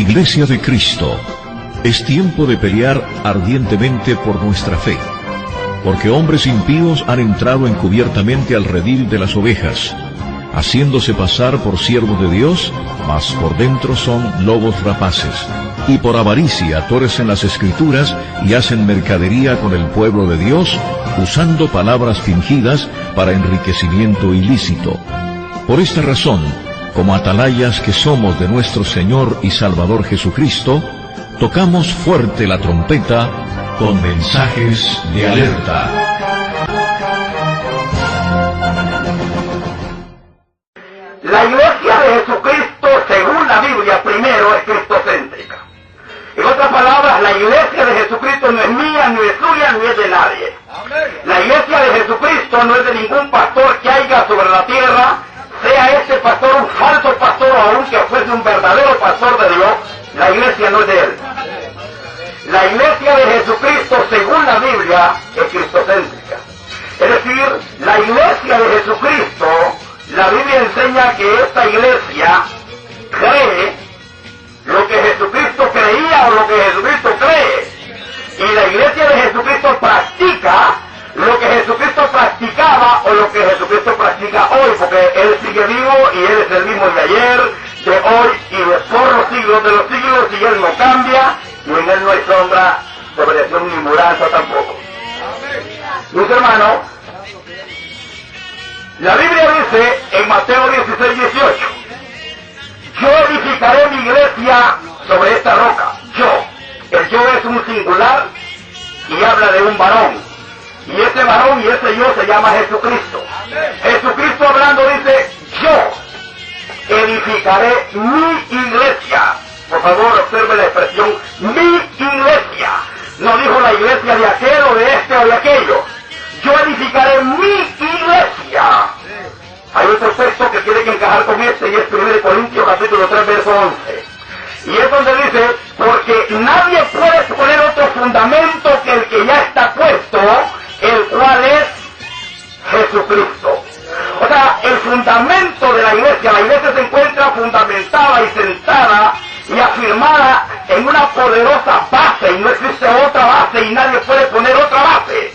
Iglesia de Cristo, es tiempo de pelear ardientemente por nuestra fe, porque hombres impíos han entrado encubiertamente al redil de las ovejas, haciéndose pasar por siervos de Dios, mas por dentro son lobos rapaces, y por avaricia torcen las Escrituras y hacen mercadería con el pueblo de Dios, usando palabras fingidas para enriquecimiento ilícito. Por esta razón, como atalayas que somos de nuestro Señor y Salvador Jesucristo, tocamos fuerte la trompeta con mensajes de alerta. La Iglesia de Jesucristo, según la Biblia, primero es cristocéntrica. En otras palabras, la Iglesia de Jesucristo no es mía, no es suya, ni es de nadie. La Iglesia de Jesucristo no es de ningún pastor que haya sobre la tierra, sea este pastor un falso pastor o aunque fuese un verdadero pastor de Dios, la Iglesia no es de él. La Iglesia de Jesucristo, según la Biblia, es cristocéntrica. Es decir, la Iglesia de Jesucristo, la Biblia enseña que esta Iglesia cree lo que Jesucristo creía o lo que Jesucristo cree. Y la Iglesia de Jesucristo practica lo que Jesucristo practicaba o lo que Jesucristo practica hoy, porque Él sigue vivo y Él es el mismo de ayer, de hoy y de por los siglos de los siglos, y Él no cambia, y en Él no hay sombra de variación ni mudanza tampoco. Mis hermanos, la Biblia dice en Mateo 16:18, yo edificaré mi iglesia sobre esta roca. Yo. El yo es un singular y habla de un varón. Y ese varón y ese yo se llama Jesucristo. Jesucristo hablando dice, yo edificaré mi iglesia. Por favor, observe la expresión, mi iglesia. No dijo la iglesia de aquel o de este o de aquello. Yo edificaré mi iglesia. Hay otro texto que tiene que encajar con este y es 1 Corintios capítulo 3 verso 11. Y es donde dice, porque nadie puede poner otro fundamento que el que ya está puesto, el cual es Jesucristo. O sea, el fundamento de la iglesia se encuentra fundamentada y sentada y afirmada en una poderosa base, y no existe otra base y nadie puede poner otra base.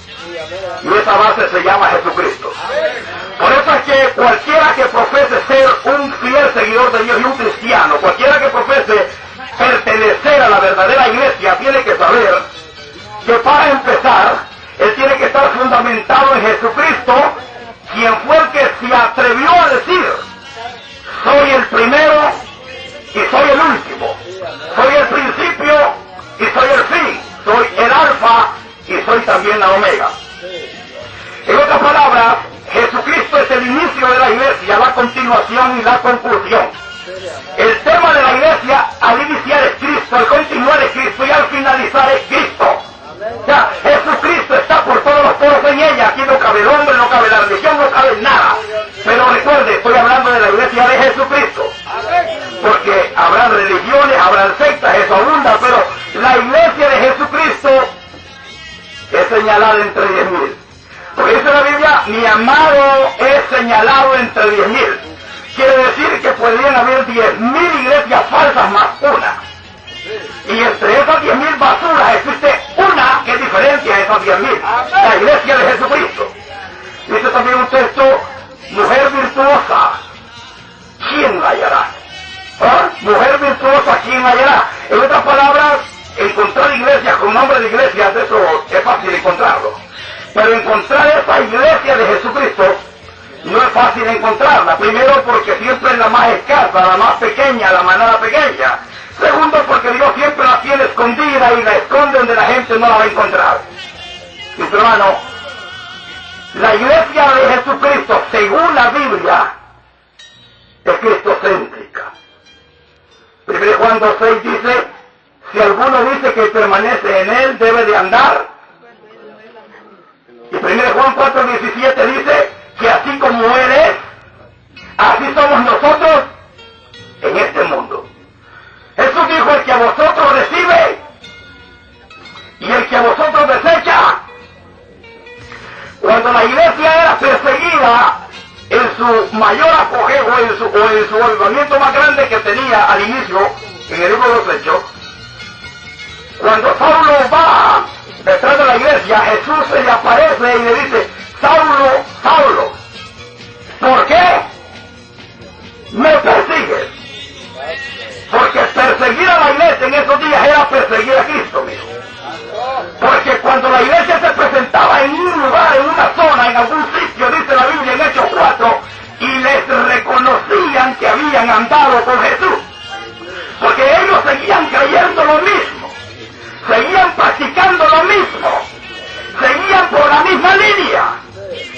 Y esa base se llama Jesucristo. Por eso es que cualquiera que profese ser un fiel seguidor de Dios y un cristiano, cualquiera que profese pertenecer a la verdadera iglesia, tiene que saber que para empezar, él tiene que estar fundamentado en Jesucristo, quien fue el que se atrevió a decir, soy el primero y soy el último, soy el principio y soy el fin, soy el alfa y soy también la omega. En otras palabras, Jesucristo es el inicio de la iglesia, la continuación y la conclusión. El tema de la iglesia al iniciar es Cristo, al continuar es Cristo y al finalizar es Cristo. O sea, Jesucristo está por todos los poros en ella. Aquí no cabe el hombre, no cabe la religión, no cabe nada. Pero recuerde, estoy hablando de la iglesia de Jesucristo. Porque habrán religiones, habrán sectas, eso abunda, pero la iglesia de Jesucristo es señalada entre 10.000. Porque dice la Biblia, mi amado es señalado entre 10.000. Quiere decir que podrían haber 10.000 iglesias falsas más una. Y entre esas 10.000 basuras existe una que diferencia a esas 10.000. La iglesia de Jesucristo. Dice también un texto, mujer virtuosa, ¿quién la hallará? ¿Ah? Mujer virtuosa, ¿quién la hallará? En otras palabras, encontrar iglesias con nombre de iglesias, eso es fácil encontrarlo. Pero encontrar esa iglesia de Jesucristo no es fácil encontrarla. Primero porque siempre es la más escasa, la más pequeña, la manada pequeña. Segundo porque Dios siempre la tiene escondida y la esconde donde la gente no la va a encontrar. Mis hermanos, la iglesia de Jesucristo, según la Biblia, es cristocéntrica. 1 Juan 2:6 dice, si alguno dice que permanece en él, debe de andar. Y 1 Juan 4:17 dice que así como Él es, así somos nosotros en este mundo. Jesús dijo, el que a vosotros recibe y el que a vosotros desecha. Cuando la iglesia era perseguida en su mayor apogeo o en su avivamiento más grande que tenía al inicio, en el libro de los Hechos, cuando Saulo va detrás de la iglesia, Jesús se le aparece y le dice: Saulo, Saulo, ¿por qué me persigues? Porque perseguir a la iglesia en esos días era perseguir a Cristo, mijo. Porque cuando la iglesia se presentaba en un lugar, en una zona, en algún sitio, dice la Biblia en Hechos 4, y les reconocían que habían andado con Jesús. Porque ellos seguían creyendo lo mismo, seguían practicando lo mismo, seguían por la misma línea.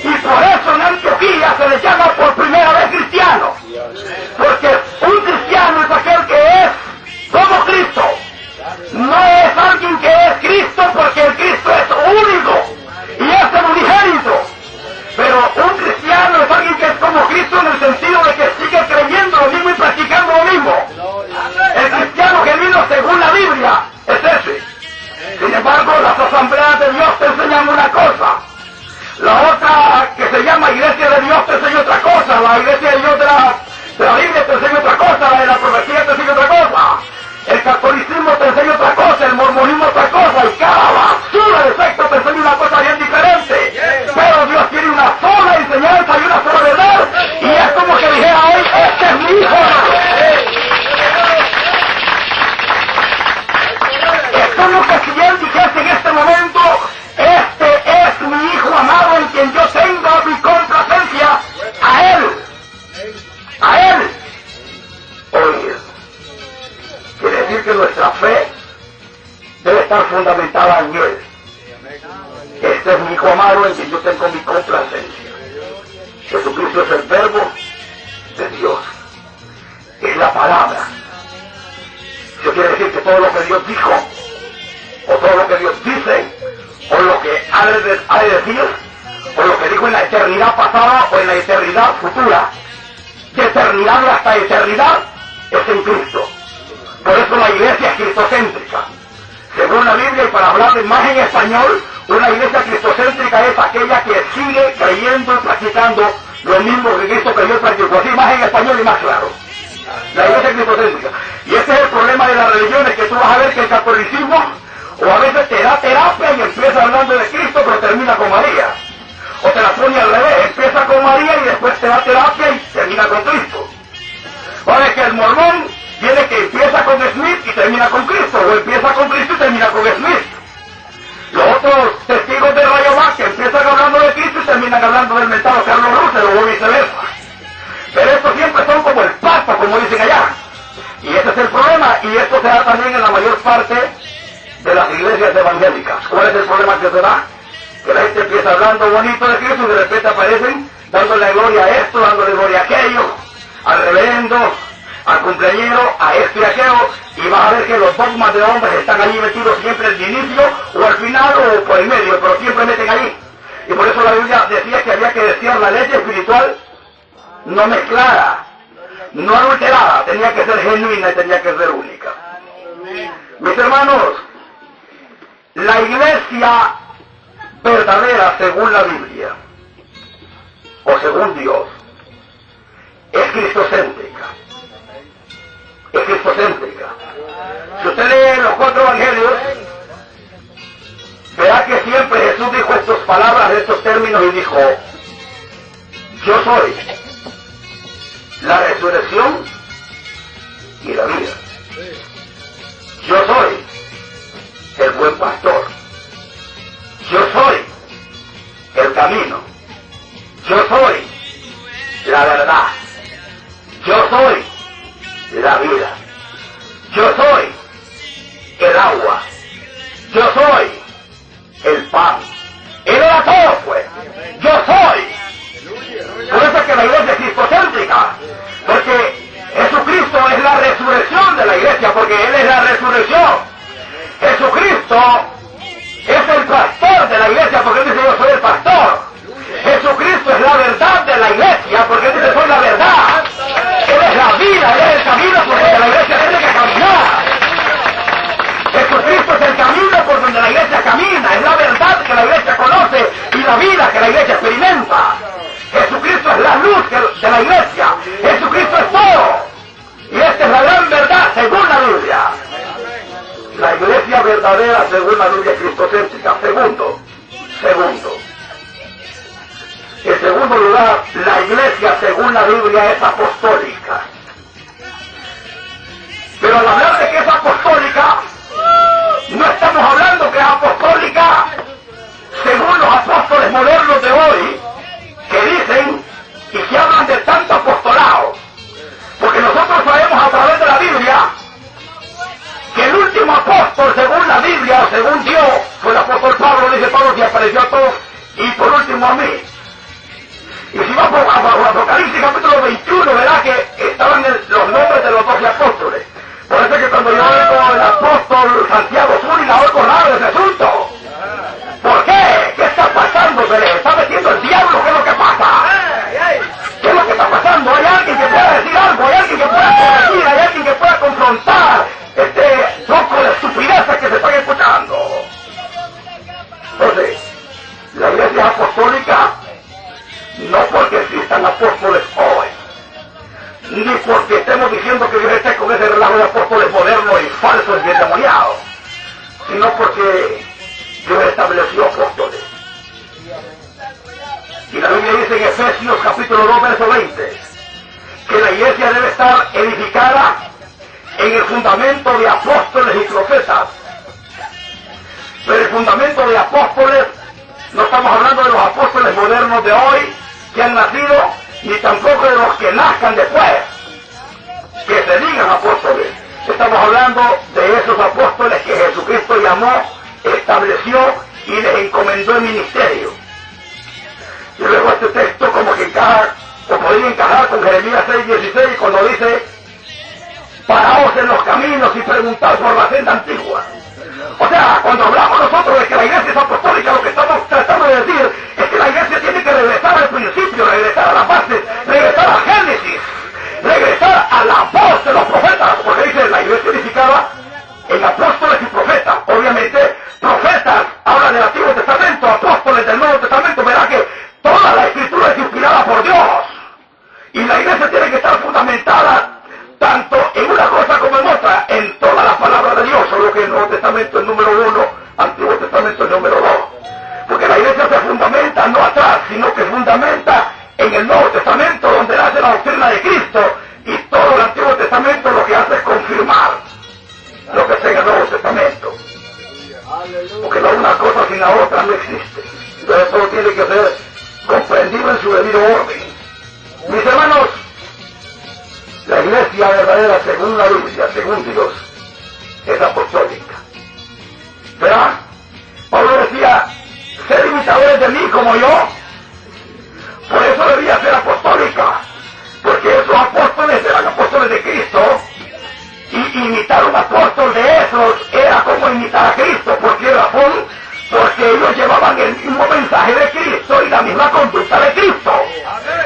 Y por eso en Antioquía se les llama por primera vez cristiano. Porque un cristiano es aquel que es como Cristo. No es alguien que es Cristo, porque el Cristo es único y es el unigénito. Pero un cristiano es alguien que es como Cristo en el sentido de que sigue creyendo lo mismo y practicando lo mismo. El cristiano genuino según la Biblia es ese. Sin embargo, las asambleas de Dios te enseñan una cosa. La otra, que se llama Iglesia de Dios, te enseña otra cosa. La Iglesia de Dios de la Biblia te enseña otra cosa. La de la profecía te enseña otra cosa. El catolicismo te enseña otra cosa. El mormonismo otra cosa. Y cada basura de secta te enseña una cosa bien diferente. Pero Dios tiene una sola enseñanza y una sola verdad. Y es como que dijera hoy: este es mi hijo. Es como que si él dijese en este momento: este es mi hijo amado en quien yo tengo mi complacencia. A él. A él. Oye, quiere decir que nuestra fe debe estar fundamentada en él. Este es mi hijo amado en quien yo tengo mi complacencia. Jesucristo es el verbo de Dios. Es la palabra. Eso quiere decir que todo lo que Dios dijo, o todo lo que Dios dice, o lo que ha de decir, o lo que dijo en la eternidad pasada o en la eternidad futura, de eternidad hasta eternidad, es en Cristo. Por eso la iglesia es cristocéntrica. Según la Biblia, y para hablar más en español, una iglesia cristocéntrica es aquella que sigue creyendo y practicando lo mismo que Cristo creyó y practicó. Así más en español y más claro. La iglesia cristocéntrica. Y ese es el problema de las religiones, que tú vas a ver que el catolicismo o a veces te da terapia y empieza hablando de Cristo pero termina con María. O te la pone al revés, empieza con María y después te da terapia y termina con Cristo. O es que el mormón viene que empieza con Smith y termina con Cristo, o empieza con Cristo y termina con Smith. Los otros testigos de Jehová que empiezan hablando de Cristo y terminan hablando del mentado Carlos Russell o viceversa. Pero estos siempre son como el pasto, como dicen allá. Y ese es el problema, y esto se da también en la mayor parte de las iglesias evangélicas. ¿Cuál es el problema que se da? Que la gente empieza hablando bonito de Cristo y de repente aparecen dándole gloria a esto, dándole gloria a aquello, al reverendo, al cumpleañero, a esto y a aquello, y vas a ver que los dogmas de hombres están allí metidos siempre al inicio, o al final, o por el medio, pero siempre meten allí. Y por eso la Biblia decía que había que decir la leche espiritual no mezclada, no adulterada, tenía que ser genuina y tenía que ser única. Mis hermanos, la iglesia verdadera según la Biblia, o según Dios, es cristocéntrica. Es cristocéntrica. Si usted lee los 4 evangelios, verá que siempre Jesús dijo estas palabras, estos términos, y dijo: yo soy la resurrección y la vida. Yo soy el buen pastor. Yo soy el camino. Yo soy la verdad. Yo soy la vida. Yo soy el agua. Yo soy el pan. Él era todo, pues. Yo soy. Por eso es que la iglesia es cristocéntrica. Porque Jesucristo es la resurrección de la iglesia, porque Él es la resurrección. Jesucristo es el pastor de la iglesia, porque Él dice: yo soy el pastor. Jesucristo es la verdad de la iglesia, porque Él dice: soy la verdad. Él es la vida, Él es el camino, porque la iglesia según la Biblia es apostólica. Pero al hablar de que es apostólica, no estamos hablando que es apostólica según los apóstoles modernos de hoy, que dicen y que hablan de tanto apostolado. Porque nosotros sabemos a través de la Biblia que el último apóstol según la Biblia o según Dios fue el apóstol Pablo, dice Pablo, que apareció a todos y por último a mí. Y si vamos a Apocalipsis capítulo 21, verá que estaban los nombres de los 12 apóstoles. Por eso es que cuando yo oigo el apóstol Santiago Zúñiga, oigo nada de ese asunto. ¿Por qué? ¿Qué está pasando? ¿Se le está metiendo el diablo? ¿Qué es lo que pasa? ¿Qué es lo que está pasando? ¿Hay alguien que pueda decir algo? ¿Hay alguien que pueda corregir? ¿Hay alguien que pueda confrontar este poco de estupideces que se están escuchando? Entonces, la iglesia es apostólica no porque existan apóstoles hoy, ni porque estemos diciendo que Dios esté con ese relajo de apóstoles modernos y falsos y endemoniados, sino porque Dios estableció apóstoles. Y la Biblia dice en Efesios capítulo 2 verso 20 que la iglesia debe estar edificada en el fundamento de apóstoles y profetas. Pero el fundamento de apóstoles, no estamos hablando de los apóstoles modernos de hoy que han nacido, ni tampoco de los que nazcan después, que se digan apóstoles. Estamos hablando de esos apóstoles que Jesucristo llamó, estableció y les encomendó el ministerio. Y luego este texto como que encaja, o podría encajar con Jeremías 6:16, cuando dice: paraos en los caminos y preguntad por la senda antigua. O sea, cuando hablamos nosotros de que la iglesia es apostólica, lo que estamos tratando de decir es que la iglesia tiene que regresar al principio, regresar a las bases, regresar a Génesis, regresar a la voz de los profetas, porque dice la iglesia edificada en apóstoles y profetas. Obviamente, profetas hablan del Antiguo Testamento, apóstoles del Nuevo Testamento. Verá que toda la escritura es inspirada por Dios. Y la iglesia tiene que estar fundamentada tanto en una cosa como en otra, en toda la palabra de Dios, solo que el Nuevo Testamento es número 1, Antiguo Testamento es número 2. Porque la iglesia se fundamenta no atrás, sino que fundamenta en el Nuevo Testamento, donde nace la doctrina de Cristo, y todo el Antiguo Testamento lo que hace es confirmar lo que está en el Nuevo Testamento. Porque la una cosa sin la otra no existe. Entonces todo tiene que ser comprendido en su debido orden. Mis hermanos, la iglesia verdadera según la Biblia, según Dios, es apostólica. ¿Verdad? Pablo decía: ser imitadores de mí como yo. Por eso debía ser apostólica, porque esos apóstoles eran apóstoles de Cristo, y imitar un apóstol de esos era como imitar a Cristo. ¿Por qué razón? Porque ellos llevaban el mismo mensaje de Cristo y la misma conducta de Cristo.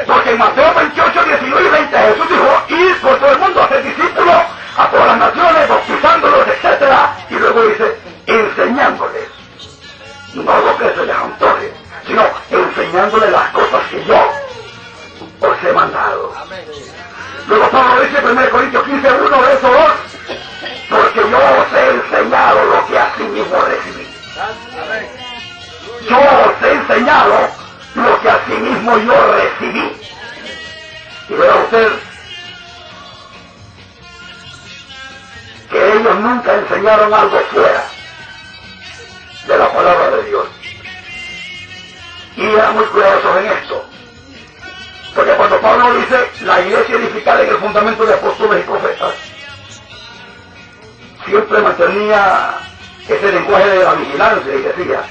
Porque en Mateo 28, 19 y 20 Jesús dijo: id por todo el mundo a ser discípulos a todas las naciones, bautizándolos, etc. Y luego dice: enseñándoles, no lo que se les antoje, sino enseñándoles las cosas que yo os he mandado. Luego Pablo dice en 1 Corintios 15, 1, verso 2: porque yo os he enseñado lo que así mismo recibí. Yo os he enseñado lo que así mismo yo recibí. Y verá usted que ellos nunca enseñaron algo fuera de la palabra de Dios. Y eran muy cuidadosos en esto. Porque cuando Pablo dice la iglesia edificada en el fundamento de apóstoles y profetas, siempre mantenía ese lenguaje de la vigilancia y decía: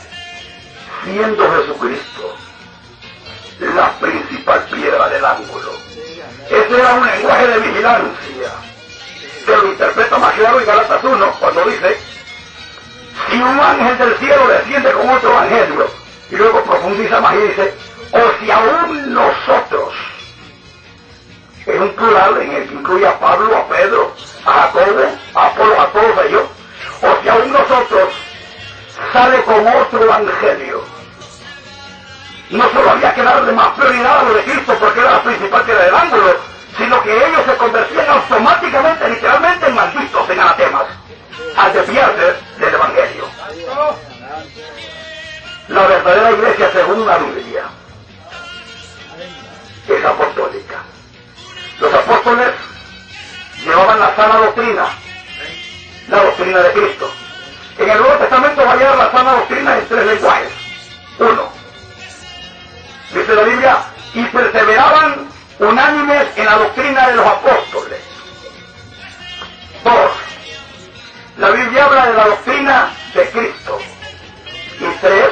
siendo Jesucristo la principal piedra del ángulo. Ese era un lenguaje de vigilancia que lo interpreta más claro en Gálatas 1, cuando dice: si un ángel del cielo desciende con otro evangelio, y luego profundiza más y dice: o si aún nosotros, es un plural en el que incluye a Pablo, a Pedro, a Jacobo, a Apolo, a todos ellos, o si aún nosotros sale con otro evangelio. No solo había que darle más prioridad a lo de Cristo porque era la principal piedra del ángulo, sino que ellos se convertían automáticamente, literalmente, en malditos, en anatemas, al desviarse del evangelio. La verdadera iglesia según la Biblia es apostólica. Los apóstoles llevaban la sana doctrina, la doctrina de Cristo. En el Nuevo Testamento va a llevar la sana doctrina en 3 lenguajes. 1. Dice la Biblia, y perseveraban unánimes en la doctrina de los apóstoles. 2. La Biblia habla de la doctrina de Cristo. Y 3.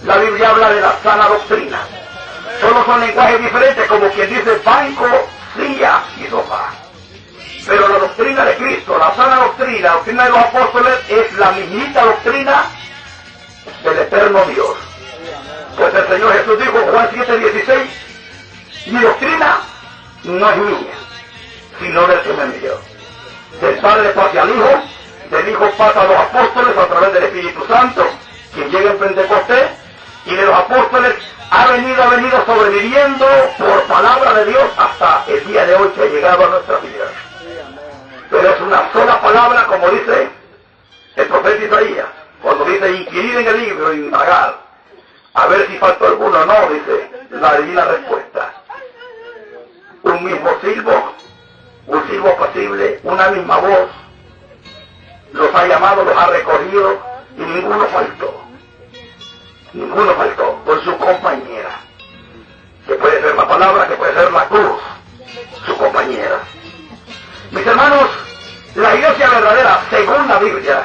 La Biblia habla de la sana doctrina. Solo son lenguajes diferentes, como quien dice banco, silla y sofá. Pero la doctrina de Cristo, la sana doctrina, la doctrina de los apóstoles, es la mismita doctrina del eterno Dios. Pues el Señor Jesús dijo, Juan 7:16, mi doctrina no es mía, sino del que me envió. Del Padre pasa al Hijo, del Hijo pasa a los apóstoles a través del Espíritu Santo, quien llega en Pentecostés, y de los apóstoles ha venido sobreviviendo por palabra de Dios hasta el día de hoy que ha llegado a nuestra vida. Pero es una sola palabra, como dice el profeta Isaías, cuando dice inquirir en el libro, indagar, a ver si faltó alguno. No, dice la divina respuesta. Un mismo silbo, un silbo apacible, una misma voz, los ha llamado, los ha recogido, y ninguno faltó. Ninguno faltó, con su compañera, que puede ser la palabra, que puede ser la cruz, su compañera. Mis hermanos, la iglesia verdadera, según la Biblia,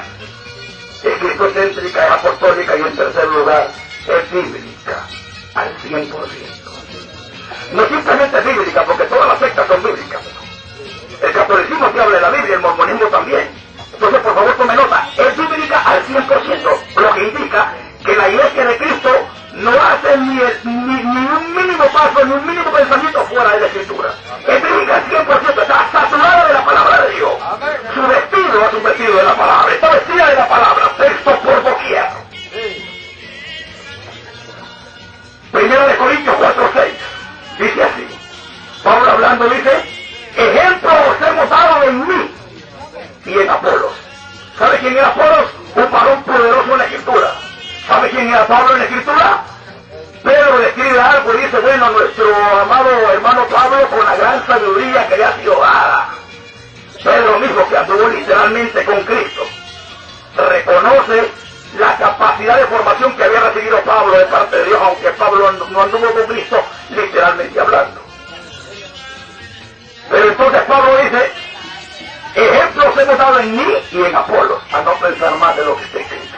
es cristocéntrica, es apostólica y en tercer lugar, es bíblica, al 100%. No simplemente es bíblica, porque todas las sectas son bíblicas. El catolicismo sí habla de la Biblia, el mormonismo también. Entonces, por favor, tome nota, es bíblica al 100%, lo que indica que la iglesia de Cristo no hace ni un mínimo paso, ni un mínimo pensamiento fuera de la Escritura. Es bíblica al 100%, está saturada de la palabra de Dios. Su vestido es un vestido de la palabra, está vestida de la palabra, texto por doquier. Primero de Corintios 4:6, dice así, Pablo hablando dice, ejemplo os hemos dado en mí y en Apolos. ¿Sabe quién era Apolos? Un varón poderoso en la Escritura. ¿Sabe quién era Pablo en la Escritura? Pedro le escribe algo y dice, bueno, nuestro amado hermano Pablo, con la gran sabiduría que le ha sido dada, Pedro mismo, que anduvo literalmente con Cristo, reconoce la capacidad de formación que había recibido Pablo de parte de Dios, aunque Pablo no anduvo con Cristo literalmente hablando. Pero entonces Pablo dice, ejemplos hemos dado en mí y en Apolos, a no pensar más de lo que está escrito.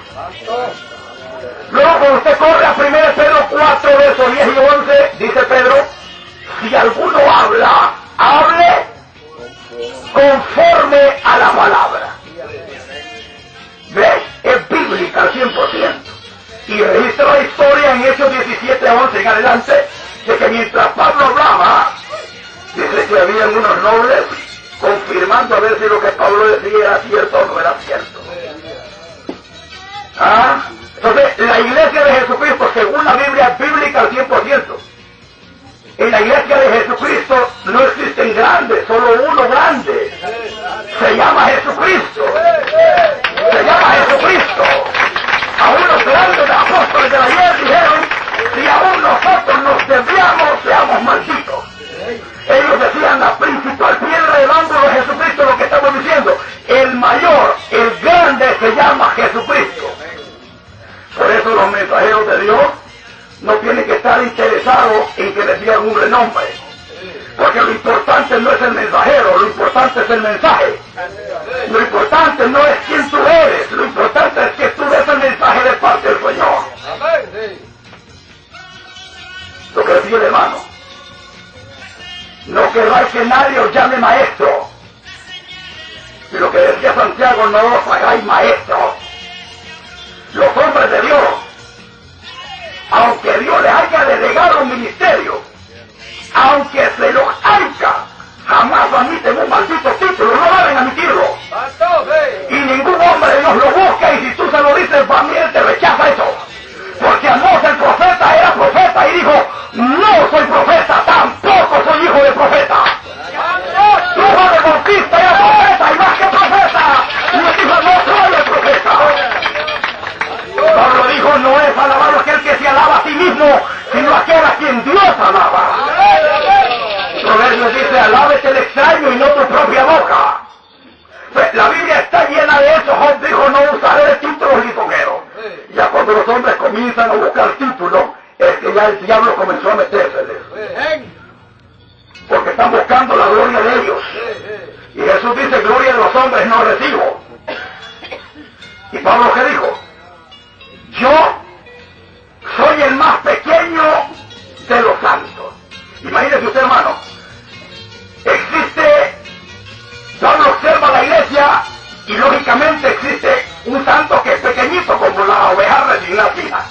Luego cuando usted corre a 1 Pedro 4, versos 10 y 11, dice Pedro, si alguno habla, hable conforme a la palabra. ¿Ves? Es bíblica al 100%. Y registra la historia en Hechos 17, 11 en adelante, de que mientras Pablo hablaba, dice que había unos nobles confirmando a ver si lo que Pablo decía era cierto o no era cierto. Entonces, la iglesia de Jesucristo, según la Biblia, es bíblica al 100%. En la iglesia de Jesucristo no existen grandes, solo uno grande. Se llama Jesucristo. Se llama Jesucristo. Aún los grandes apóstoles de ayer dijeron, si aún nosotros nos desviamos, seamos malditos. Ellos decían, la principal piedra del ángulo de Jesucristo, lo que estamos diciendo, el mayor, el grande se llama Jesucristo. Por eso los mensajeros de Dios no tienen que estar interesados en que les digan un renombre. Porque lo importante no es el mensajero, lo importante es el mensaje. Lo importante no es quién tú eres, lo importante es que tú des el mensaje de parte del Señor. Lo que decía el hermano, no querráis que nadie os llame maestro. Y lo que decía Santiago, no os hagáis maestros. Los hombres de Dios, aunque Dios les haya delegado un ministerio, aunque se los haya, jamás admiten un maldito título, no deben admitirlo. Y ningún hombre de Dios lo busca, y si tú se lo dices, también te rechaza eso. Porque Amós el profeta era profeta y dijo, no soy profeta, tampoco soy hijo de profeta. Hijo de Bautista era profeta y más que profeta. Y él dijo, no soy el profeta. Pablo dijo, no es alabado aquel que se alaba a sí mismo, sino aquel a quien Dios alaba. ya el diablo comenzó a metérseles. Porque están buscando la gloria de ellos. Y Jesús dice, gloria de los hombres no recibo. ¿Y Pablo qué dijo? Yo soy el más pequeño de los santos. Imagínese usted, hermano. Pablo observa la iglesia y lógicamente existe un santo que es pequeñito como la oveja recién nacida.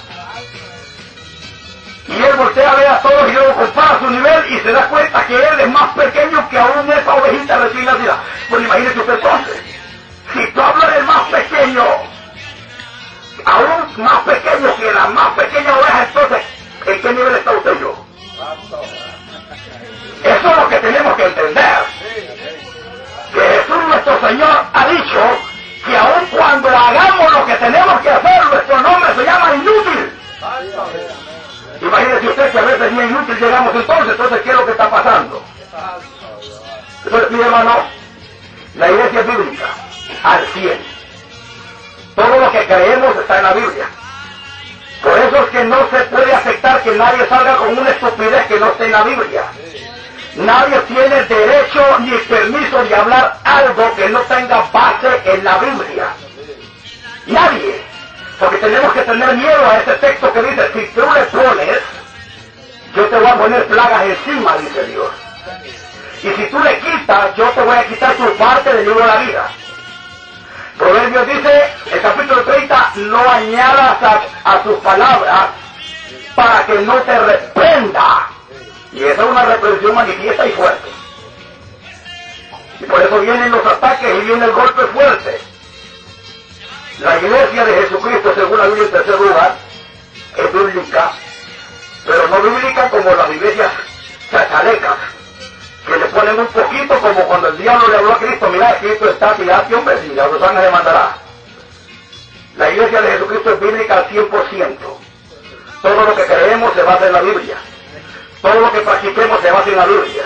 Y él voltea a ver a todos y luego compara su nivel y se da cuenta que él es más pequeño que aún esa ovejita recién nacida. Pues imagínese usted entonces, si Pablo es el más pequeño, aún más pequeño que la más pequeña oveja, entonces, ¿en qué nivel está usted y yo? Eso es lo que tenemos que entender. Que Jesús nuestro Señor ha dicho que aun cuando hagamos lo que tenemos que hacer, nuestro nombre se llama inútil. Imagínese usted que a veces ni inútil llegamos entonces ¿qué es lo que está pasando? Entonces, mi hermano, la iglesia es bíblica, al 100. Todo lo que creemos está en la Biblia. Por eso es que no se puede aceptar que nadie salga con una estupidez que no esté en la Biblia. Nadie tiene derecho ni permiso de hablar algo que no tenga base en la Biblia. Nadie. Porque tenemos que tener miedo a ese texto que dice, si tú le pones, yo te voy a poner plagas encima, dice Dios. Y si tú le quitas, yo te voy a quitar tu parte del libro de la vida. Proverbios dice, el capítulo 30, no añadas a sus palabras para que no te reprenda. Y esa es una reprensión manifiesta y fuerte. Y por eso vienen los ataques y viene el golpe fuerte. La iglesia de Jesucristo, según la Biblia en tercer lugar, es bíblica, pero no bíblica como las iglesias chachalecas, que le ponen un poquito como cuando el diablo le habló a Cristo, mira, Cristo está, tirate hombre, y a los ángeles mandará. La iglesia de Jesucristo es bíblica al 100%. Todo lo que creemos se basa en la Biblia. Todo lo que practiquemos se basa en la Biblia.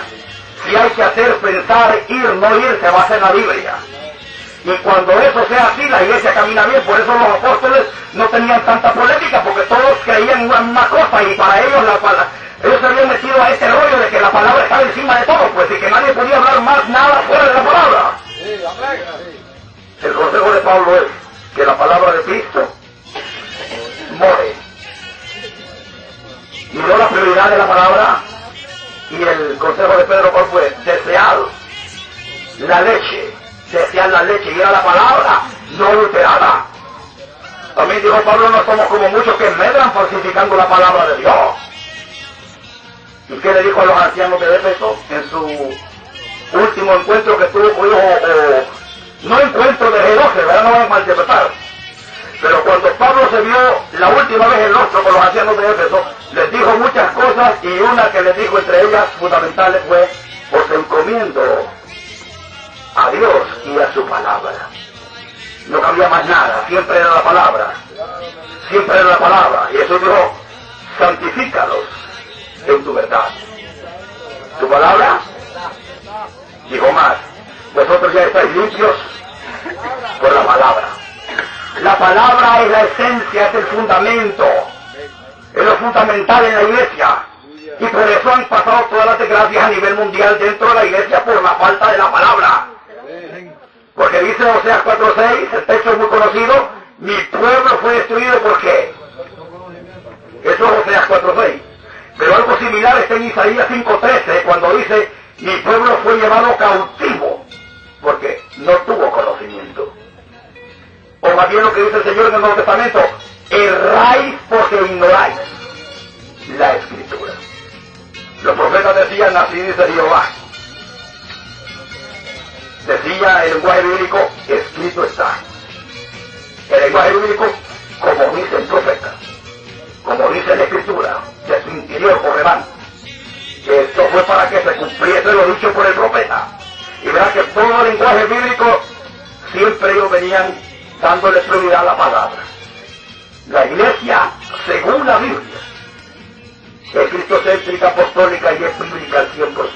Si hay que hacer, pensar, ir, no ir, se basa en la Biblia. Y cuando eso sea así, la iglesia camina bien. Por eso los apóstoles no tenían tanta polémica, porque todos creían en una cosa y para ellos ellos se habían metido a este rollo de que la palabra estaba encima de todo, pues, y que nadie podía hablar más nada fuera de la palabra. El consejo de Pablo es que la palabra de Cristo more. Y no la prioridad de la palabra. Y el consejo de Pedro, ¿cuál fue? Desear la leche. Desear la leche. Y era la palabra no adulterada. También dijo Pablo, no somos como muchos que medran falsificando la palabra de Dios. ¿Y qué le dijo a los ancianos de Éfeso en su último encuentro que tuvo con no encuentro de Jerusalén, ¿verdad? No van a malinterpretar. Pero cuando Pablo se vio la última vez el rostro con los ancianos de Éfeso, les dijo muchas cosas y una que les dijo entre ellas fundamentales fue, os encomiendo a Dios y a su palabra. No cambia más nada, siempre era la palabra. Siempre era la palabra. Y eso dijo, santifícalos en tu verdad. Tu palabra, dijo más, vosotros ya estáis limpios por la palabra. La palabra es la esencia, es el fundamento, es lo fundamental en la iglesia. Y por eso han pasado todas las desgracias a nivel mundial dentro de la iglesia por la falta de la palabra. Porque dice Oseas 4:6, el texto es muy conocido, mi pueblo fue destruido ¿por qué? Eso es Oseas 4:6. Pero algo similar está en Isaías 5:13, cuando dice, mi pueblo fue llevado cautivo, porque no tuvo conocimiento. O más bien lo que dice el Señor en el Nuevo Testamento, erráis porque ignoráis la Escritura. Los profetas decían, así dice Jehová. Decía el lenguaje bíblico, escrito está. El lenguaje bíblico, como dice el profeta, como dice la Escritura, de su interior correrán. Esto fue para que se cumpliese lo dicho por el profeta. Y verá que todo el lenguaje bíblico, siempre ellos venían dándole prioridad a la palabra. La iglesia, según la Biblia, es cristocéntrica, apostólica y es bíblica al 100%.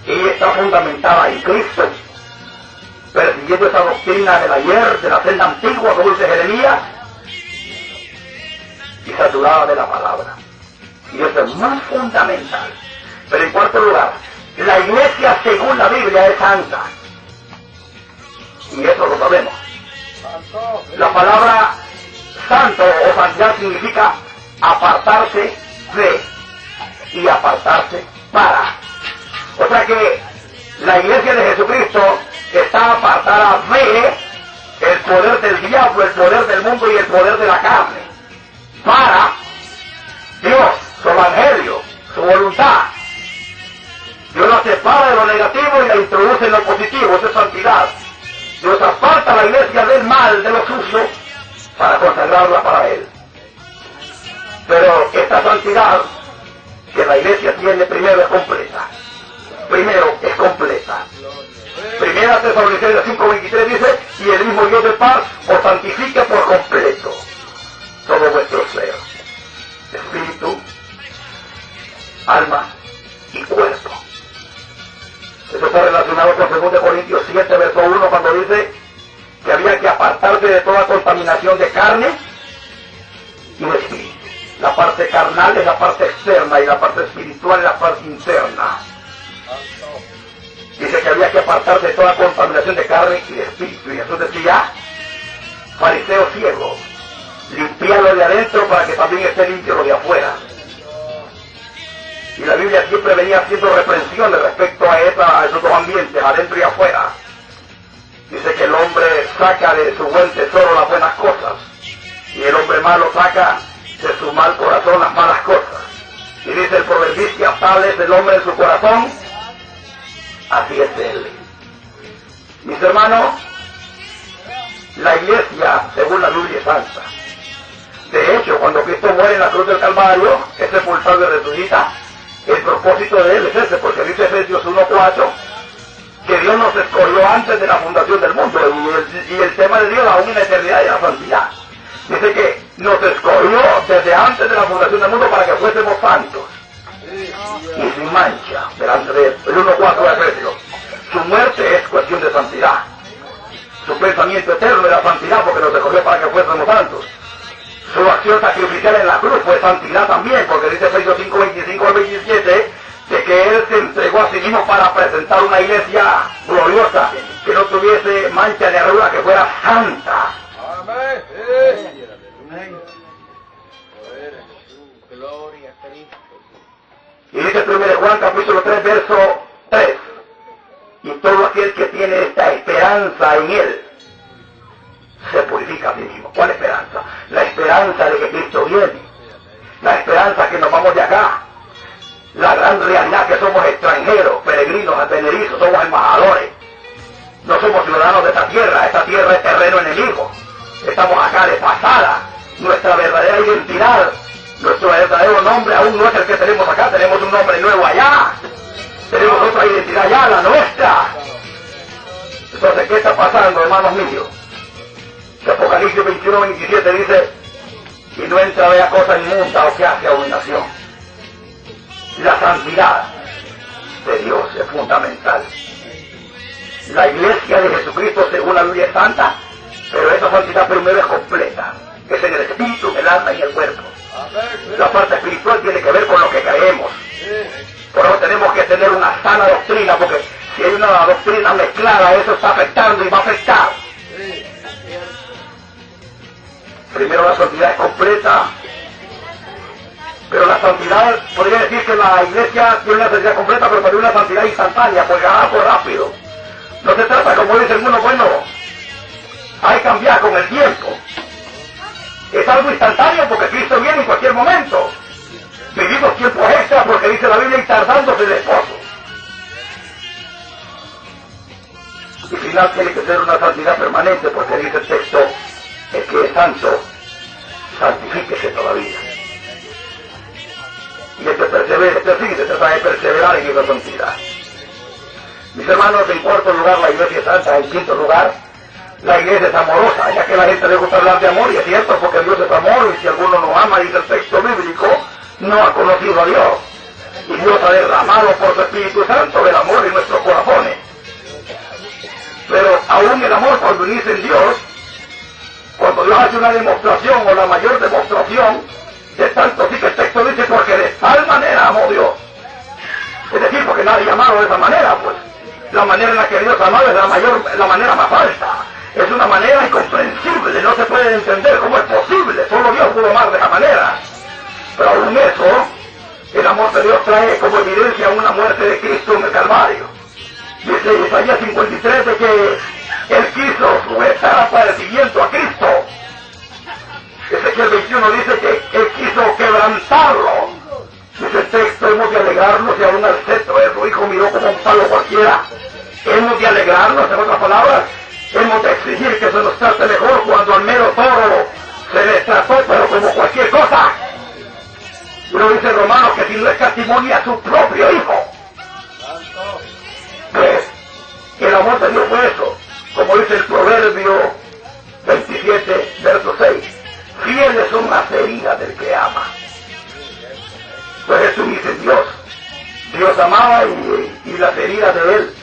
Y está fundamentada en Cristo, persiguiendo esa doctrina del ayer, de la senda antigua, como dice Jeremías, y saturada de la palabra. Y Eso es muy fundamental. Pero en cuarto lugar, la iglesia según la Biblia es santa. Y eso lo sabemos. La palabra santo o santidad significa apartarse de y apartarse para. O sea que la iglesia de Jesucristo está apartada de el poder del diablo, el poder del mundo y el poder de la carne, para Dios, su evangelio, su voluntad. Dios la separa de lo negativo y la introduce en lo positivo, eso es santidad. Dios aparta a la iglesia del mal, de lo sucio, para consagrarla para Él. Pero esta santidad que la iglesia tiene primero es completa. Primero es completa. Primera Tesalonicenses 5:23 dice, y el mismo Dios de paz os santifique por completo todo vuestro ser, espíritu, alma y cuerpo. Eso está relacionado con 2 Corintios 7, verso 1, cuando dice que había que apartarse de toda contaminación de carne y de espíritu. La parte carnal es la parte externa y la parte espiritual es la parte interna. Dice que había que apartarse de toda contaminación de carne y de espíritu. Y Jesús decía, fariseo ciego, limpialo de adentro para que también esté limpio lo de afuera. Y la Biblia siempre venía haciendo reprensiones respecto a esos dos ambientes, adentro y afuera. Dice que el hombre saca de su buen tesoro las buenas cosas, y el hombre malo saca de su mal corazón las malas cosas. Y dice el proverbista, tal es el hombre en su corazón, así es él. Mis hermanos, la iglesia, según la Biblia, es santa. De hecho, cuando Cristo muere en la cruz del Calvario, es sepultado y resucita, el propósito de él es ese, porque dice Efesios 1:4, que Dios nos escogió antes de la fundación del mundo, y el tema de Dios aún en la eternidad y la santidad. Dice que nos escogió desde antes de la fundación del mundo para que fuésemos santos y sin mancha delante de él. El 1:4 de Efesios. Su muerte es cuestión de santidad. Su pensamiento eterno era santidad porque nos escogió para que fuésemos santos. Su acción sacrificial en la cruz fue santidad también, porque dice Efesios 5:25 al 27, de que Él se entregó a sí mismo para presentar una iglesia gloriosa, que no tuviese mancha ni arruga, que fuera santa. Amén. Gloria a Cristo. Y dice 1 Juan capítulo 3, verso 3, y todo aquel que tiene esta esperanza en Él, se purifica a sí mismo. ¿Cuál esperanza? La esperanza de que Cristo viene, la esperanza que nos vamos de acá, la gran realidad que somos extranjeros, peregrinos, advenedizos, somos embajadores, no somos ciudadanos de esta tierra es terreno enemigo, estamos acá de pasada, nuestra verdadera identidad, nuestro verdadero nombre aún no es el que tenemos acá, tenemos un nombre nuevo allá, tenemos otra identidad allá, la nuestra. Entonces, ¿qué está pasando, hermanos míos? Apocalipsis 21:27 dice, y no entra vea cosa inmunda o que hace abominación. La santidad de Dios es fundamental. La iglesia de Jesucristo según la Biblia es santa, pero esa santidad primero es completa, es en el espíritu, en el alma y en el cuerpo. La parte espiritual tiene que ver con lo que creemos. Por eso tenemos que tener una sana doctrina, porque si hay una doctrina mezclada, eso está afectando y va a afectar. Primero la santidad es completa, pero la santidad, podría decir que la iglesia tiene una santidad completa, pero también una santidad instantánea, pues ganar por rápido. No se trata, como dice el mundo, bueno, hay que cambiar con el tiempo. Es algo instantáneo porque Cristo viene en cualquier momento. Vivimos tiempos extra porque dice la Biblia y tardándose el esposo. Y al final tiene que ser una santidad permanente porque dice el texto, el que es santo, santifíquese todavía. Y el que persevere, se trata de perseverar en esa santidad. Mis hermanos, en cuarto lugar, la iglesia es santa. En quinto lugar, la iglesia es amorosa, ya que a la gente le gusta hablar de amor, y es cierto, porque Dios es amor, y si alguno no ama, dice el texto bíblico, no ha conocido a Dios. Y Dios ha derramado por su Espíritu Santo el amor en nuestros corazones. Pero aún el amor, cuando inicia en Dios, cuando Dios hace una demostración o la mayor demostración, de tanto sí que el texto dice, porque de tal amado de esa manera, pues. La manera en la que Dios amaba es la manera más alta. Es una manera incomprensible, no se puede entender cómo es posible. Solo Dios pudo amar de esa manera. Pero aún eso, el amor de Dios trae como evidencia una muerte de Cristo en el Calvario. Dice Isaías 53 de que Él quiso sujetar a padecimiento a Cristo. Ezequiel 21 dice que Él quiso quebrantarlo. Dice el texto, hemos de alegrarnos y aún al cetro de su hijo miró como un palo cualquiera. Hemos de alegrarnos, en otras palabras, hemos de exigir que se nos trate mejor cuando al mero toro se le trató, pero como cualquier cosa. Uno dice Romanos que si no escatimonia a su propio hijo. Pues, el amor de Dios fue eso, como dice el Proverbio 27, verso 6. Fieles son las heridas del que ama. Pues eso dice Dios. Dios amaba y las heridas de Él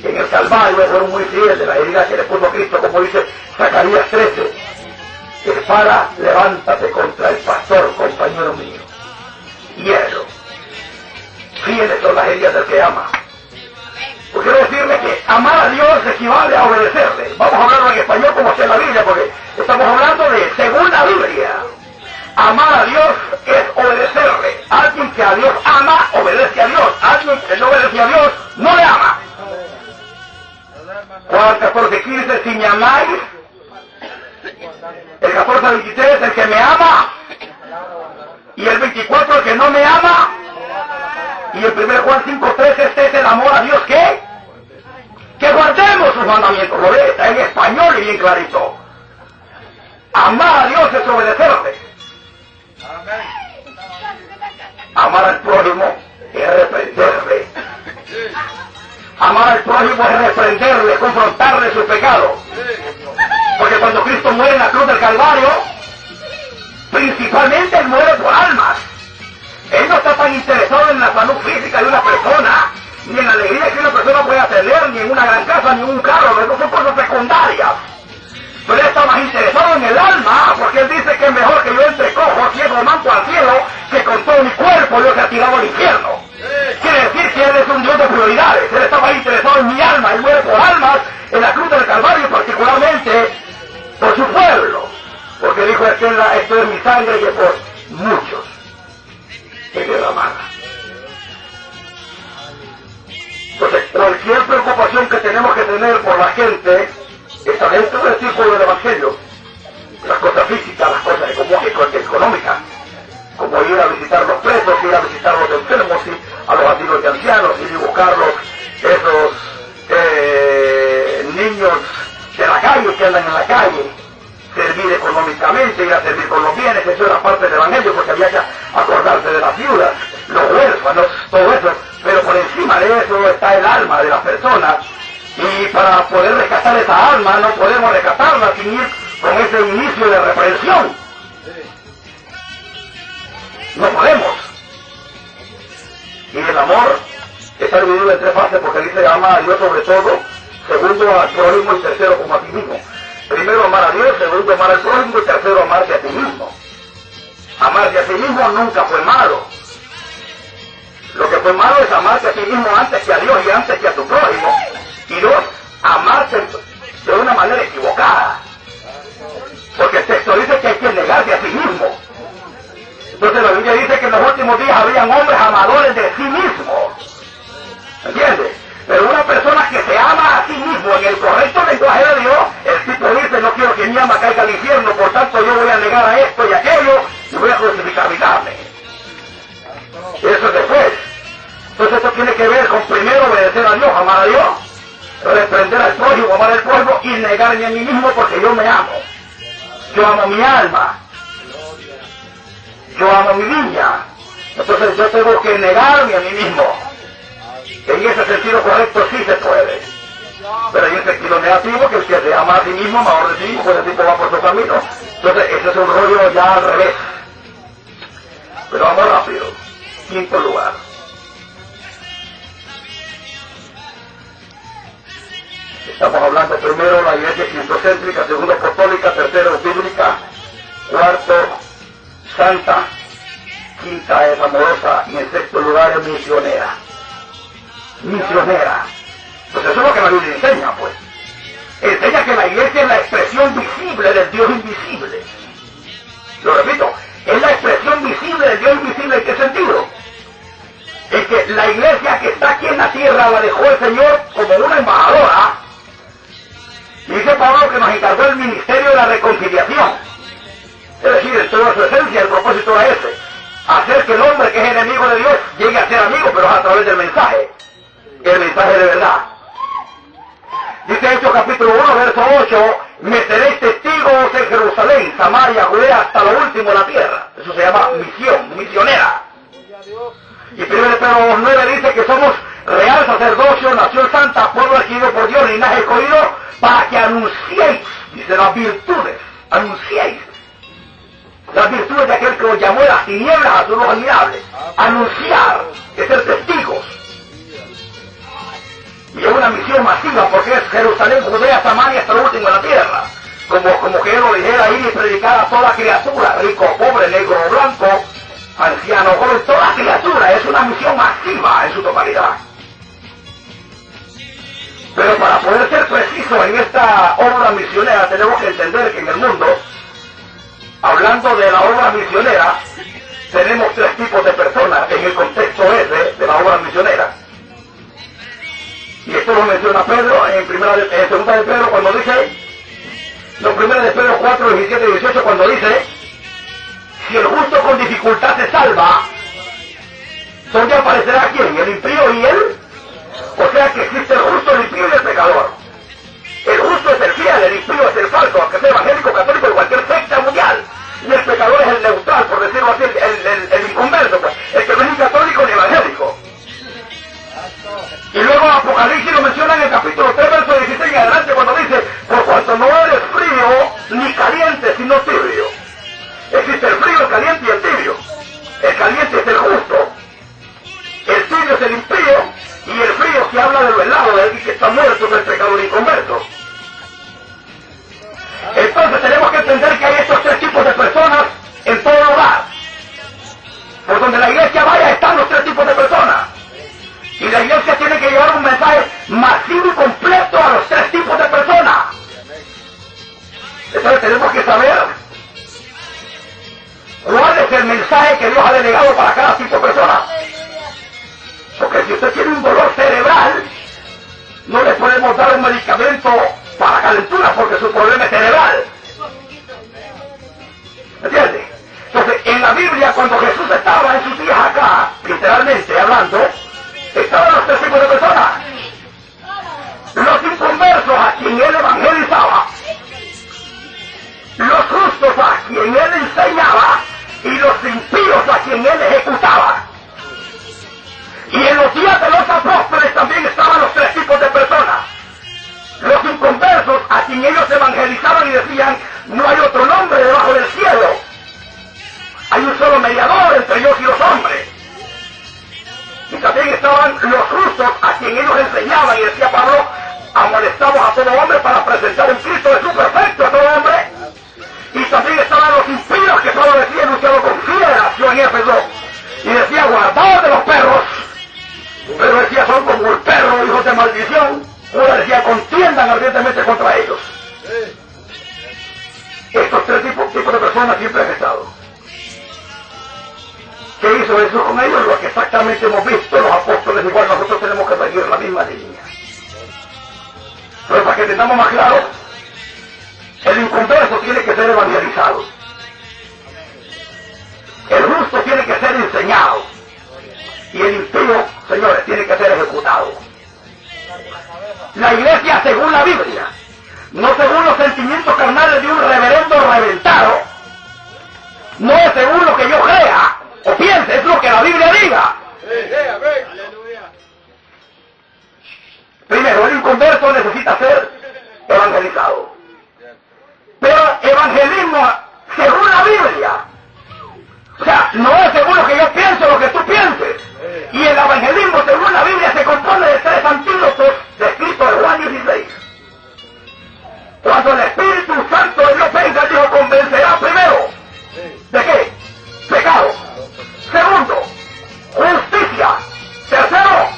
en el Calvario fueron muy fieles de las heridas que le puso Cristo, como dice Zacarías 13. Espada, levántate contra el pastor, compañero mío. Hielo. Fieles son las heridas del que ama. Pues quiero decirle que amar a Dios equivale a obedecerle. Vamos a hablarlo en español como sea en la Biblia, porque estamos hablando de según la Biblia. Amar a Dios es obedecerle. Alguien que a Dios ama, obedece a Dios. Alguien que no obedece a Dios, no le ama. Juan 14:15, si me amáis, el 14:23, el que me ama, y el 24, el que no me ama, y el 1 Juan 5:13, este es el amor a Dios, ¿qué? Que guardemos sus mandamientos. Lo ve, está en español y bien clarito. Amar a Dios es obedecerle. Amar al prójimo es reprenderle. Amar al prójimo es reprenderle, confrontarle su pecado. Porque cuando Cristo muere en la cruz del Calvario, principalmente Él muere por almas. Él no está tan interesado en la salud física de una persona, ni en la alegría que una persona pueda tener, ni en una gran casa, ni en un carro. Esas son cosas secundarias. Pero Él está más interesado en el alma, porque Él dice que es mejor que yo entre cojo, ciego, manto al cielo, que con todo mi cuerpo yo sea tirado al infierno. Quiere decir que Él es un Dios de prioridades. Él está más interesado en mi alma. Él muere por almas en la cruz del Calvario, particularmente por su pueblo. Porque dijo, esto es mi sangre que por muchos es derramada. Entonces, cualquier preocupación que tenemos que tener por la gente, está dentro del círculo del Evangelio. Las cosas físicas, las cosas económicas, como ir a visitar los presos, ir a visitar los enfermos, ir a los asilos de ancianos, ir a buscarlos, esos niños de la calle que andan en la calle, servir económicamente, ir a servir con los bienes. Eso era parte del Evangelio, porque había que acordarse de las viudas, los huérfanos, todo eso. Pero por encima de eso está el alma de las personas, y para poder rescatar esa alma no podemos rescatarla sin ir con ese inicio de reprensión. No podemos. Y el amor está dividido en tres fases, porque dice ama a Dios sobre todo, segundo al prójimo y tercero como a ti mismo. Primero amar a Dios, segundo amar al prójimo y tercero amarse a ti mismo. Amarse a ti mismo nunca fue malo. Lo que fue malo es amarte a ti mismo antes que a Dios y antes que a tu prójimo. Y dos, amarte de una manera equivocada. Porque el texto dice que hay que negarse a sí mismo. Entonces la Biblia dice que en los últimos días habrían hombres amadores de sí mismos. ¿Entiendes? Pero una persona que se ama a sí mismo en el correcto lenguaje de Dios, el tipo dice, no quiero que mi alma caiga al infierno, por tanto yo voy a negar a esto y aquello y voy a crucificar mi carne. Eso es después. Entonces esto tiene que ver con primero obedecer a Dios, amar a Dios, reprender al prójimo, amar al prójimo y negarme a mí mismo porque yo me amo. Yo amo mi alma. Yo amo mi viña. Entonces yo tengo que negarme a mí mismo. En ese sentido correcto sí se puede. Pero hay un sentido negativo, que el que se ama a sí mismo, mejor de sí mismo, pues el tipo va por su camino. Entonces ese es un rollo ya al revés. Pero vamos rápido. Quinto lugar. Estamos hablando primero de la iglesia cristocéntrica, segundo apostólica, tercero bíblica, cuarto santa, quinta es amorosa y en sexto lugar es misionera. misionera. Pues eso es lo que la Biblia enseña, pues. Enseña que la iglesia es la expresión visible del Dios invisible. Lo repito, es la expresión visible del Dios invisible. ¿En qué sentido? En que la iglesia que está aquí en la tierra la dejó el Señor como una embajadora. Y dice Pablo que nos encargó el ministerio de la reconciliación. Es decir, en toda su esencia el propósito era ese: hacer que el hombre que es enemigo de Dios llegue a ser amigo, pero es a través del mensaje. El mensaje de verdad. Dice Hechos capítulo 1, verso 8: me seréis testigos en Jerusalén, Samaria, Judea, hasta lo último de la tierra. Eso se llama misión, misionera. Y 1 Pedro 9 dice que somos real sacerdocio, nación santa, pueblo elegido por Dios, linaje escogido, para que anunciéis, dice, las virtudes, anunciéis las virtudes de aquel que os llamó de las tinieblas a su luz admirable. Anunciar, es ser testigos. Y es una misión masiva porque es Jerusalén, Judea, Samaria, hasta lo último de la tierra. Como que él lo dijera ir y predicar a toda criatura, rico, pobre, negro, blanco, anciano, joven, toda criatura. Es una misión masiva en su totalidad. Pero para poder ser precisos en esta obra misionera tenemos que entender que en el mundo, hablando de la obra misionera, tenemos tres tipos de personas en el contexto ese de la obra misionera. Y esto lo menciona Pedro en segunda de Pedro cuando dice, no, primera de Pedro 4, 17 y 18, cuando dice: si el justo con dificultad se salva, ¿dónde aparecerá quién? El impío y él. O sea que existe el justo, el impío y el pecador. El justo es el fiel, el impío es el falso, aunque sea evangélico, católico, de cualquier secta mundial. Y el pecador es el neutral, por decirlo así, el inconverso, pues, el que no es ni católico ni evangélico. Y luego Apocalipsis lo menciona en el capítulo 3, verso 16 en adelante, cuando dice: por cuanto no eres frío ni caliente, sino tibio. Existe el frío, el caliente y el tibio. El caliente es el justo, el tibio es el impío, y el frío que habla de lo helado, de alguien que está muerto, del pecador inconverso. Entonces tenemos que entender que hay estos tres tipos de personas en todo lugar. Por donde la iglesia vaya están los tres tipos de personas. Y la iglesia tiene que llevar un mensaje masivo y completo a los tres tipos de personas. Entonces tenemos que saber cuál es el mensaje que Dios ha delegado para cada tipo de persona. Porque si usted tiene un dolor cerebral, no le podemos dar un medicamento para calentura porque su problema es cerebral. ¿Entiende? Entonces, en la Biblia, cuando Jesús estaba en sus días acá, literalmente hablando, estaban los tres tipos de personas. Los inconversos a quien él evangelizaba, los justos a quien él enseñaba y los impíos a quien él ejecutaba. Y en los días de los apóstoles también estaban los tres tipos de personas. Los inconversos a quien ellos evangelizaban y decían: no hay otro nombre debajo del cielo, hay un solo mediador entre Dios y los hombres. Y también estaban los justos a quien ellos enseñaban y decía Pablo: amonestamos a todo hombre para presentar un Cristo Jesús perfecto a todo hombre. Y también estaban los impíos que Pablo decía, anunciado con fieración en Éfeso, y decía: guardaos de los perros. Pero decía: son como el perro, hijos de maldición. Uno decía: contiendan ardientemente contra ellos. Estos tres tipos de personas siempre han estado. ¿Qué hizo Jesús con ellos? Lo que exactamente hemos visto los apóstoles. Igual nosotros tenemos que seguir la misma línea. Pero para que tengamos más claro, el inconverso tiene que ser evangelizado, el justo tiene que ser enseñado, y el impío, señores, tiene que ser ejecutado. La iglesia, según la Biblia, no según los sentimientos carnales de un reverendo reventado, no es según lo que yo crea o piense, es lo que la Biblia diga. Primero, el inconverso necesita ser evangelizado. Pero evangelismo según la Biblia, o sea, no es según lo que yo pienso, lo que tú pienses. Y el evangelismo según la Biblia se compone de tres antídotos descritos en Juan 16. Cuando el Espíritu Santo de Dios venga, dijo: convencerá primero. ¿De qué? Pecado. Segundo, justicia. Tercero,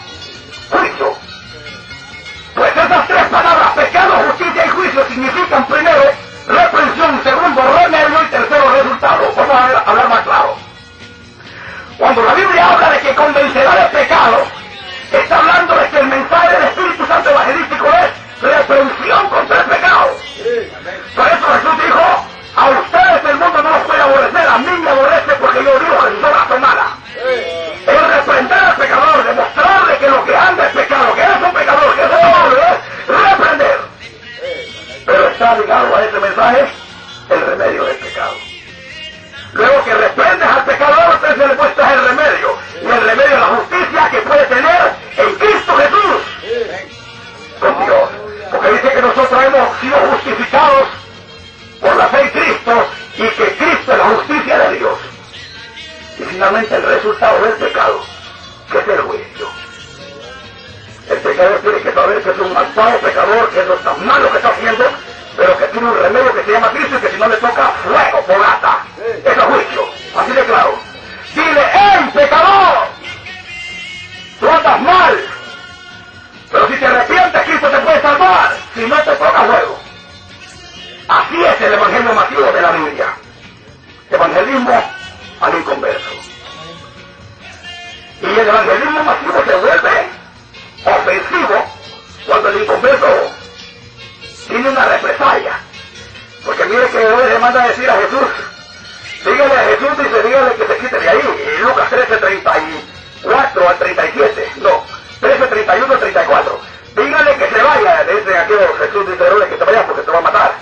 juicio. convencerá del pecado, está hablando de que el mensaje del Espíritu Santo evangelístico es reprensión contra el pecado. Por eso Jesús dijo, a ustedes el mundo no los puede aborrecer, a mí me aborrece porque yo digo que sus obras son malas. Es reprender al pecador, demostrarle que lo que anda es pecado, que es un pecador, que es doble, es reprender. Pero está ligado a ese mensaje el remedio del pecado. Luego que reprendes al pecador, entonces le muestras el remedio. Y el remedio es la justicia que puede tener en Cristo Jesús con Dios. Porque dice que nosotros hemos sido justificados por la fe en Cristo y que Cristo es la justicia de Dios. Y finalmente el resultado del pecado, que es el juicio. El pecador tiene que saber que es un malvado pecador, que eso está mal lo que está haciendo, pero que tiene un remedio que se llama Cristo y que si no le toca fuego, fogata. Eso es juicio. Así de claro. Dile, ¡hey, pecador! Tú andas mal. Pero si te arrepientes, Cristo te puede salvar. Si no te toca fuego. Así es el evangelio masivo de la Biblia. Evangelismo al inconverso. Y el evangelismo masivo se vuelve ofensivo cuando el inconverso tiene una represalia. Porque mire que hoy le manda a decir a Jesús, dígale a Jesús, dice, dígale que se quite de ahí. Y Lucas 13:34 al 37, no, 13:31 al 34. Dígale que se vaya, le dice aquello, Jesús dice, dígale que se vaya porque te va a matar.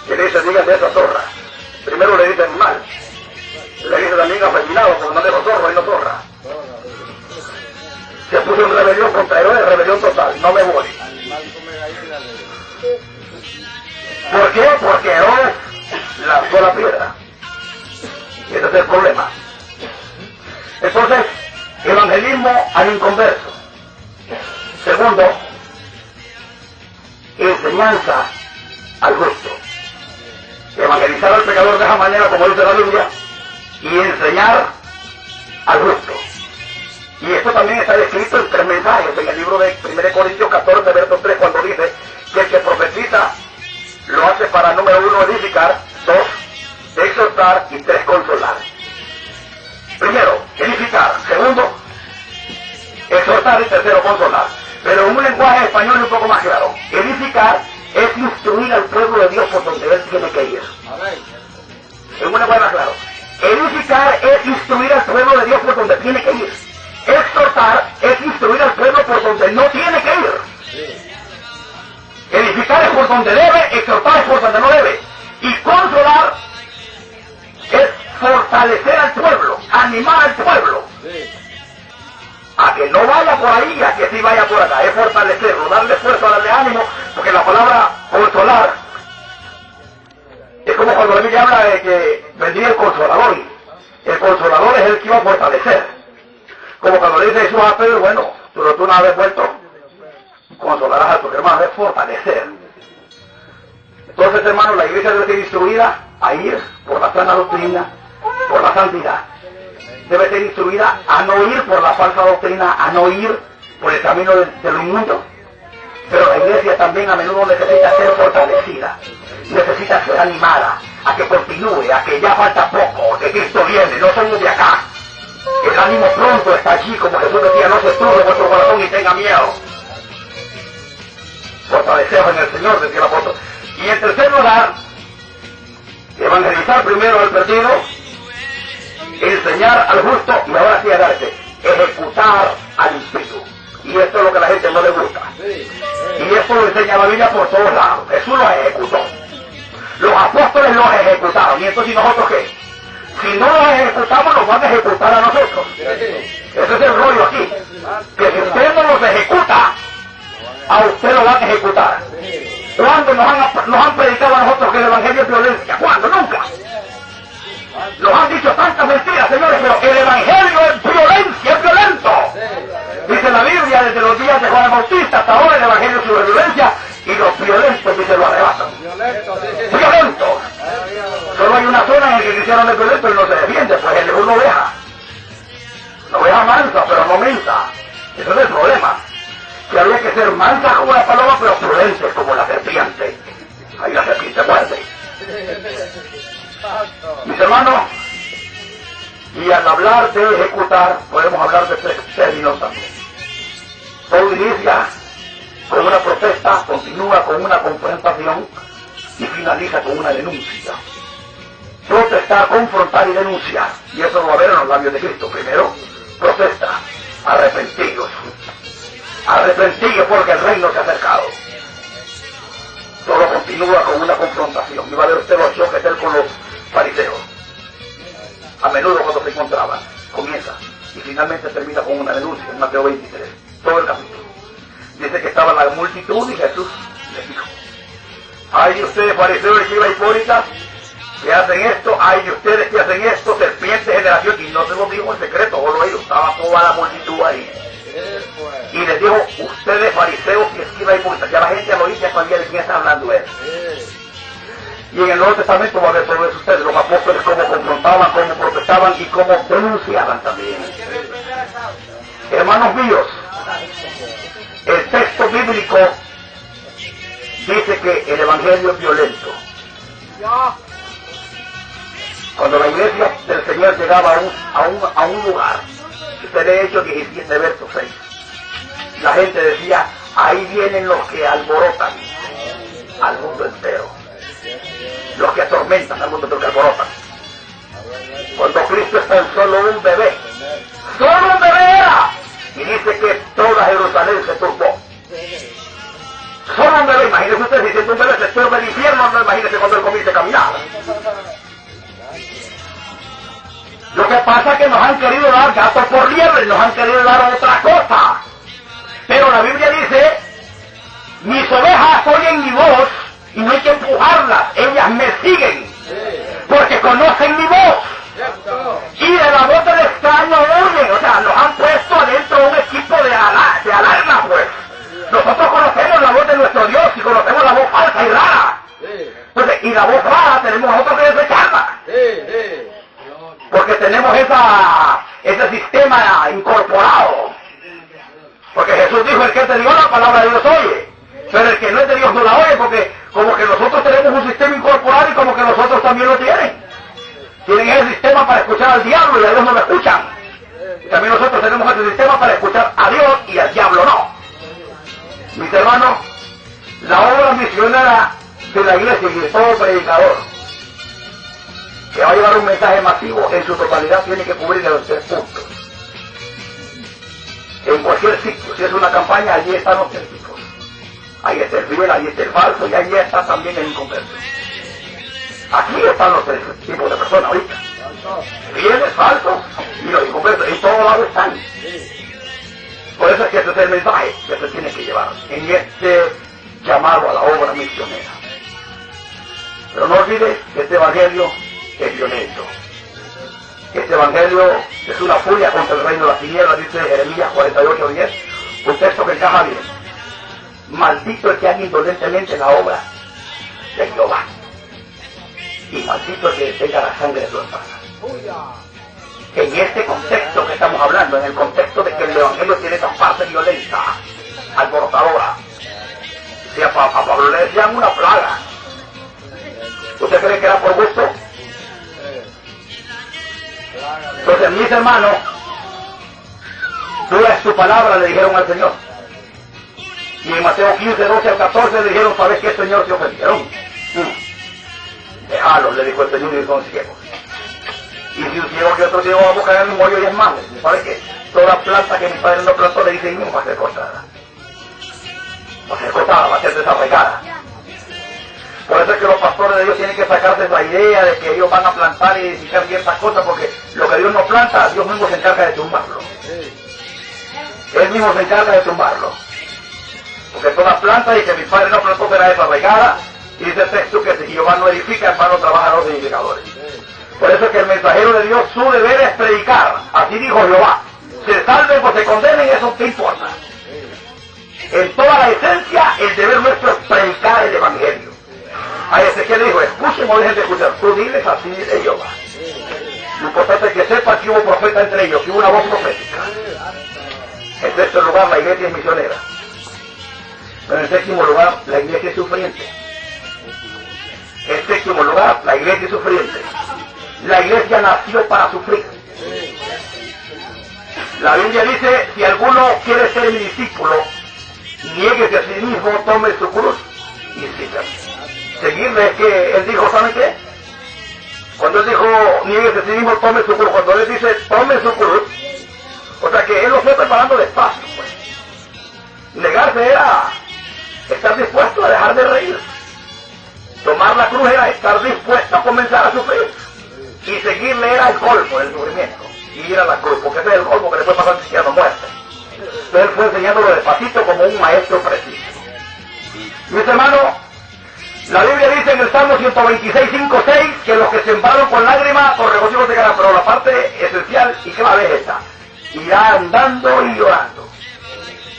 Y le dice, dígale esa zorra. Primero le dice animal. Le dice también afeminado, porque no dejo zorro y no zorra. Se puso en rebelión contra Herodes, rebelión total, no me voy. ¿Por qué? Porque Herodes lanzó la piedra. Y ese es el problema. Entonces, evangelismo al inconverso. Segundo, enseñanza al justo. Evangelizar al pecador de esa manera, como dice la Biblia, y enseñar al justo. Y esto también está escrito en 3 mensajes, en el libro de 1 Corintios 14, verso 3, cuando dice que el que profetiza lo hace para, número 1, edificar, 2, exhortar y 3, consolar. Primero, edificar. Segundo, exhortar y tercero, consolar. Pero en un lenguaje español un poco más claro. Edificar es instruir al pueblo de Dios por donde él tiene que ir. En un lenguaje más claro. Edificar es instruir al pueblo de Dios por donde tiene que ir. Exhortar es instruir al pueblo por donde no tiene que ir. Edificar es por donde debe, exhortar es por donde no debe. Y consolar es fortalecer al pueblo, animar al pueblo. A que no vaya por ahí, a que sí vaya por acá. Es fortalecerlo, darle fuerza, darle ánimo, porque la palabra consolar es como cuando la Biblia habla de que vendría el consolador. El consolador es el que iba a fortalecer. Como cuando le dice Jesús a Pedro, bueno, pero tú una vez vuelto, consolarás a tus hermanos, es fortalecer. Entonces, hermanos, la iglesia debe ser instruida a ir por la sana doctrina, por la santidad. Debe ser instruida a no ir por la falsa doctrina, a no ir por el camino de lo inmundo. Pero la iglesia también a menudo necesita ser fortalecida, necesita ser animada, a que continúe, a que ya falta poco, que Cristo viene, no somos de acá. El ánimo pronto está allí, como Jesús decía, no se turbe vuestro corazón y tenga miedo. Fortaleceos en el Señor, decía el apóstol. Y en tercer lugar, evangelizar primero al perdido, enseñar al justo y ahora sí a darse, ejecutar al impío. Y esto es lo que a la gente no le gusta. Y esto lo enseña la Biblia por todos lados. Jesús lo ejecutó. Los apóstoles los ejecutaron. ¿Y entonces nosotros qué? Si no los ejecutamos, nos van a ejecutar a nosotros. Ese es el rollo aquí. Que si usted no los ejecuta, a usted lo van a ejecutar. ¿Cuándo nos han predicado a nosotros que el evangelio es violencia? ¿Cuándo? Nunca. Nos han dicho tantas mentiras, señores, pero el evangelio es violencia, es violento. Dice la Biblia, desde los días de Juan el Bautista hasta ahora el evangelio es sobre violencia y los violentos, dice, lo arrebatan. Violentos. Solo hay una zona en la que el cristiano es violento y no se defiende, pues él es una oveja. Una oveja mansa, pero no mensa. Ese es el problema. Que había que ser mansa como la paloma, pero prudente como la serpiente. Ahí la serpiente muerde. Mis hermanos, Y al hablar de ejecutar, podemos hablar de tres términos también. Todo inicia con una protesta, continúa con una confrontación y finaliza con una denuncia. Protestar, confrontar y denunciar. Y eso lo va a ver en los labios de Cristo. Primero, protesta, arrepentidos. Arrepentidos porque el reino se ha acercado. Todo continúa con una confrontación. Y va a ver usted los choques de él con los fariseos. A menudo cuando se encontraban, comienza y finalmente termina con una denuncia en Mateo 23, todo el capítulo. Dice que estaba la multitud y Jesús les dijo: ay de ustedes fariseos y hipócritas que hacen esto, ay de ustedes que hacen esto, serpiente generación. Y no se lo dijo en secreto, solo ellos, estaba toda la multitud ahí. Y les dijo: ustedes fariseos y escribas hipócritas. Ya la gente lo oía, ya sabía de quién está hablando él. Y en el Nuevo Testamento va a ver sobre eso ustedes, los apóstoles cómo confrontaban, cómo protestaban y cómo denunciaban también. Hermanos míos, el texto bíblico dice que el evangelio es violento. Cuando la iglesia del Señor llegaba a un lugar, usted lee Hechos 17, verso 6, la gente decía: ahí vienen los que alborotan al mundo entero, los que atormentan al mundo, pero que alborotan. Cuando Cristo está en solo un bebé era, y dice que toda Jerusalén se turbó. Solo un bebé, imagínese usted, si siendo un bebé se turba el infierno, no imagínese cuando él comience a caminar. Lo que pasa es que nos han querido dar gato por liebre, nos han querido dar otra cosa. Pero la Biblia dice: mis ovejas oyen mi voz y no hay que empujarlas, ellas me siguen, porque conocen mi voz. Y de la voz del extraño oyen, o sea, nos han puesto adentro un equipo de alarma, pues. Nosotros conocemos la voz de nuestro Dios y conocemos la voz falsa y rara. Entonces, y la voz rara tenemos nosotros que desecharla. Porque tenemos ese sistema incorporado. Porque Jesús dijo: el que te dio la palabra de Dios oye, pero el que no es de Dios no la oye, porque como que nosotros tenemos un sistema incorporado y como que nosotros también lo tienen. Tienen ese sistema para escuchar al diablo y a Dios no lo escuchan. Y también nosotros tenemos ese sistema para escuchar a Dios y al diablo no. Mis hermanos, la obra misionera de la iglesia y de todo predicador que va a llevar un mensaje masivo en su totalidad tiene que cubrir los tres puntos. En cualquier sitio, si es una campaña, allí están los tres tipos. Ahí está el fiel, ahí está el falso y ahí está también el inconverso. Aquí están los tres tipos de personas ahorita: fieles, falsos y los inconversos. En todos lados están. Por eso es que ese es el mensaje que se tiene que llevar en este llamado a la obra misionera. Pero no olvides que este evangelio es violento. Este evangelio es una furia contra el reino de las tinieblas, dice Jeremías 48:10, un texto que encaja bien. Maldito el que haga indolentemente la obra de Jehová, y maldito el que tenga la sangre de su hermana. En este contexto que estamos hablando, en el contexto de que el evangelio tiene esa parte violenta, alborotadora, si a Pablo le decían una plaga, ¿usted cree que era por gusto? Entonces, mis hermanos, tú es tu palabra, le dijeron al Señor. Y en Mateo 15, 12 al 14 le dijeron: ¿sabes qué, Señor? Se ofendieron. Déjalos, le dijo el Señor, y son ciegos. Y si un ciego que otro ciego va a buscar en un hoyo y es malo. ¿Sabes qué? Toda planta que mi padre no plantó, le dice: no va a ser cortada. Va a ser cortada, va a ser desarraigada. Por eso es que los pastores de Dios tienen que sacarse esa idea de que ellos van a plantar y edificar ciertas cosas, porque lo que Dios no planta, Dios mismo se encarga de tumbarlo. Él mismo se encarga de tumbarlo. Porque toda planta y que mi padre no plantó será desarraigada, y dice el texto que si Jehová no edifica, en vano trabajan los edificadores. Por eso es que el mensajero de Dios, su deber es predicar. Así dijo Jehová: se salven o se condenen, eso qué importa. En toda la esencia, el deber nuestro es predicar el evangelio. A Ezequiel dijo: escuchen o dejen de escuchar, tú diles así de Jehová. Lo importante es que sepan que hubo profeta entre ellos, que hubo una voz profética. En sexto lugar, la iglesia es misionera. Pero en séptimo lugar, la iglesia es sufriente. En séptimo lugar, la iglesia es sufriente. La iglesia nació para sufrir. La Biblia dice, si alguno quiere ser mi discípulo, niéguese a sí mismo, tome su cruz y sígame. Seguirle es que él dijo, ¿saben qué? Cuando él dijo, niéguese a sí mismo, tome su cruz, cuando él dice, tome su cruz, o sea que él lo fue preparando despacio, pues. Negarse era estar dispuesto a dejar de reír. Tomar la cruz era estar dispuesto a comenzar a sufrir. Y seguirle era el colmo del sufrimiento. Y ir a la cruz, porque ese es el colmo que le puede pasar al cristiano, muerte. Entonces él fue enseñándolo despacito como un maestro preciso. Mis hermanos, la Biblia dice en el Salmo 126, 5, 6, que los que sembraron con lágrimas, con regocijo se quedarán. Pero la parte esencial y clave es esta: irá andando y llorando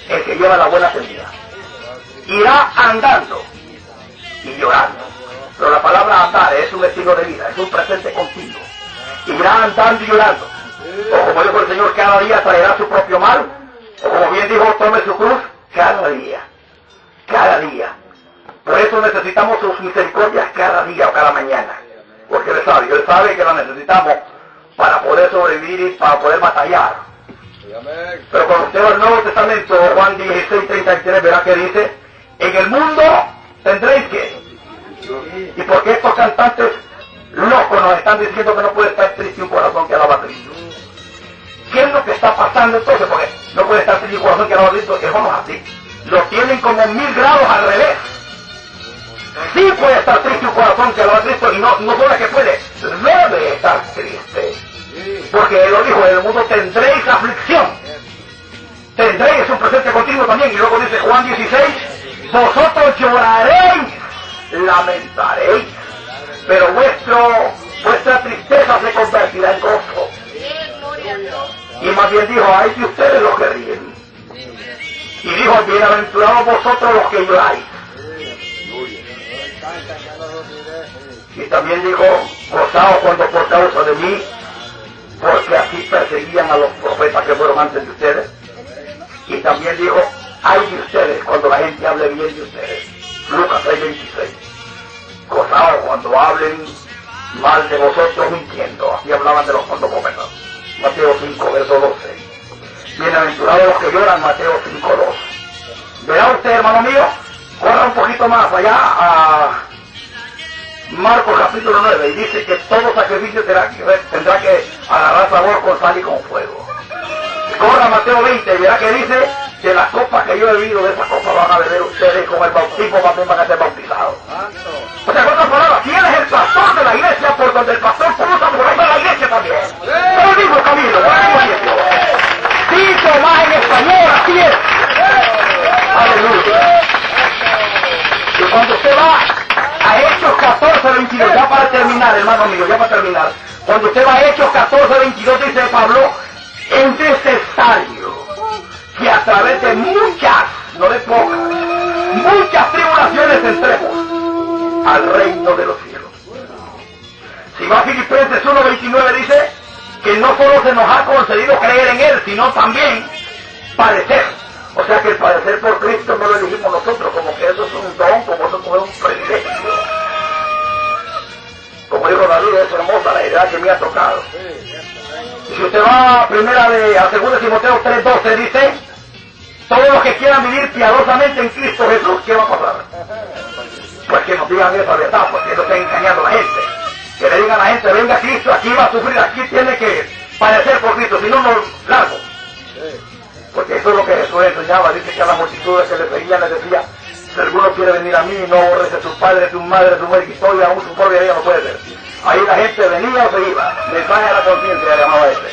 el que lleva la buena semilla. Irá andando y llorando. Pero la palabra andar es un estilo de vida, es un presente continuo. Irá andando y llorando. O como dijo el Señor, cada día traerá su propio mal. O como bien dijo, tome su cruz cada día. Cada día. Por eso necesitamos sus misericordias cada día o cada mañana. Porque Él sabe que las necesitamos para poder sobrevivir y para poder batallar. Pero cuando usted va al Nuevo Testamento, Juan 16, 33, verá que dice, en el mundo tendréis que. ¿Y por qué estos cantantes locos nos están diciendo que no puede estar triste un corazón que alaba a Cristo? ¿Qué es lo que está pasando entonces? Porque no puede estar triste un corazón que alaba a Cristo. Eso no es así. Lo tienen como 1000 grados al revés. Sí puede estar triste un corazón que alaba a Cristo, y no solo es que puede, debe estar triste. Porque Él lo dijo, en el mundo tendréis aflicción. Tendréis es un presente continuo también. Y luego dice Juan 16, vosotros lloraréis, lamentaréis, pero vuestra tristeza se convertirá en gozo. Y más bien dijo, ay de ustedes los que ríen. Y dijo, bienaventurados vosotros los que lloráis. Y también dijo, gozaos cuando por causa de mí, porque así perseguían a los profetas que fueron antes de ustedes. Y también dijo, ay de ustedes cuando la gente hable bien de ustedes. Lucas 6:26. Gozaos cuando hablen mal de vosotros mintiendo. Así hablaban de los profetas. Mateo 5, verso 12. Bienaventurados los que lloran, Mateo 5:2. Verá usted, hermano mío, corra un poquito más allá a Marcos capítulo 9 y dice que todo sacrificio tendrá que agarrar sabor con sal y con fuego. Corra Mateo 20 y verá que dice que la copa que yo he bebido, de esa copa van a beber ustedes, con el bautismo también van a ser bautizados. O sea, con otras palabras, si eres el pastor de la iglesia, por donde el pastor cruza, por ahí va la iglesia también. Por el mismo camino, por el mismo tiempo. Dicho más en español, así es. Aleluya. Y cuando usted va a Hechos 14, 22, ya para terminar, hermano mío, ya para terminar. Cuando usted va a Hechos 14, 22, dice Pablo, es necesario que a través de muchas, no de pocas, muchas tribulaciones entremos al reino de los cielos. Si va a Filipenses 1:29 dice que no solo se nos ha concedido creer en Él, sino también padecer. O sea que el padecer por Cristo no lo elegimos nosotros, como que eso es un don, como eso es un privilegio. Como dijo David, es hermosa la idea que me ha tocado. Y si usted va a 2 Timoteo 3:12 dice, todos los que quieran vivir piadosamente en Cristo Jesús, ¿qué va a pasar? Pues que nos digan esa verdad, porque no estén engañando a la gente. Que le digan a la gente, venga Cristo, aquí va a sufrir, aquí tiene que padecer por Cristo, si no, no largo. Porque eso es lo que Jesús enseñaba, dice que a las multitudes que le seguían les decía, si alguno quiere venir a mí, no aborrece a sus padres, sus madres, su mujer, historia, aún su propia vida no puede ser. Ahí la gente venía o se iba, mensaje a la conciencia llamaba este.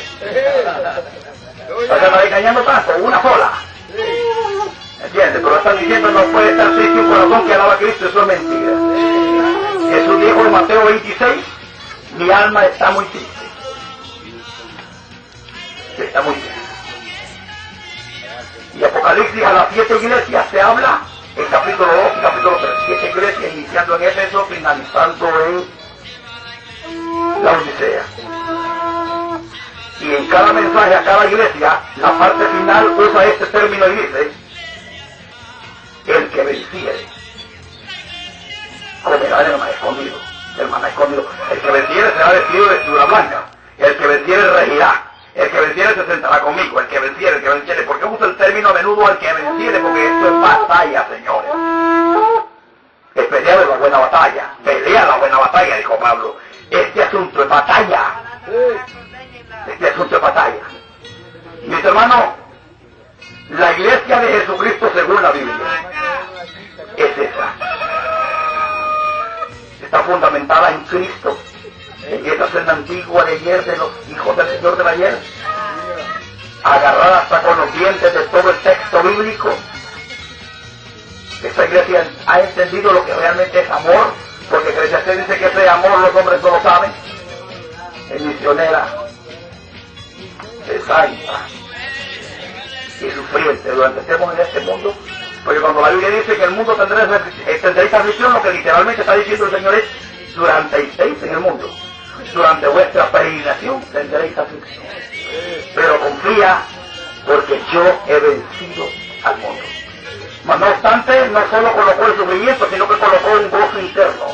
O sea, no engañando tanto, una sola. ¿Entiendes? Pero están diciendo no puede estar triste un corazón que alaba a Cristo, eso es mentira. Jesús dijo en Mateo 26, mi alma está muy triste. Está muy triste. Y Apocalipsis a las 7 iglesias se habla en capítulo 2 y capítulo 3. 7 iglesias iniciando en Éfeso, finalizando en la Odisea. Y en cada mensaje a cada iglesia, la parte final usa este término y dice, el que venciere comerá del maná escondido. El maná escondido. El que venciere será vestido de vestidura blanca. El que venciere regirá. El que venciere se sentará conmigo, el que venciere. ¿Por qué uso el término a menudo al que venciere? Porque esto es batalla, señores. Es pelea de la buena batalla. Pelea la buena batalla, dijo Pablo. Este asunto es batalla. Este asunto es batalla. Mis hermanos, la iglesia de Jesucristo según la Biblia es esa. Está fundamentada en Cristo, en esa senda antigua de ayer de los hijos del Señor del ayer, agarrada hasta con los dientes de todo el texto bíblico. Esta iglesia ha entendido lo que realmente es amor, porque Eclesiastés dice que ese amor los hombres no lo saben. Es misionera, es santa y sufriente durante estemos en este mundo, porque cuando la Biblia dice que el mundo tendréis aflicción, lo que literalmente está diciendo el Señor es: durante estéis en el mundo, durante vuestra peregrinación tendréis aflicción, pero confía, porque yo he vencido al mundo. Mas no obstante, no solo colocó el sufrimiento, sino que colocó un gozo interno.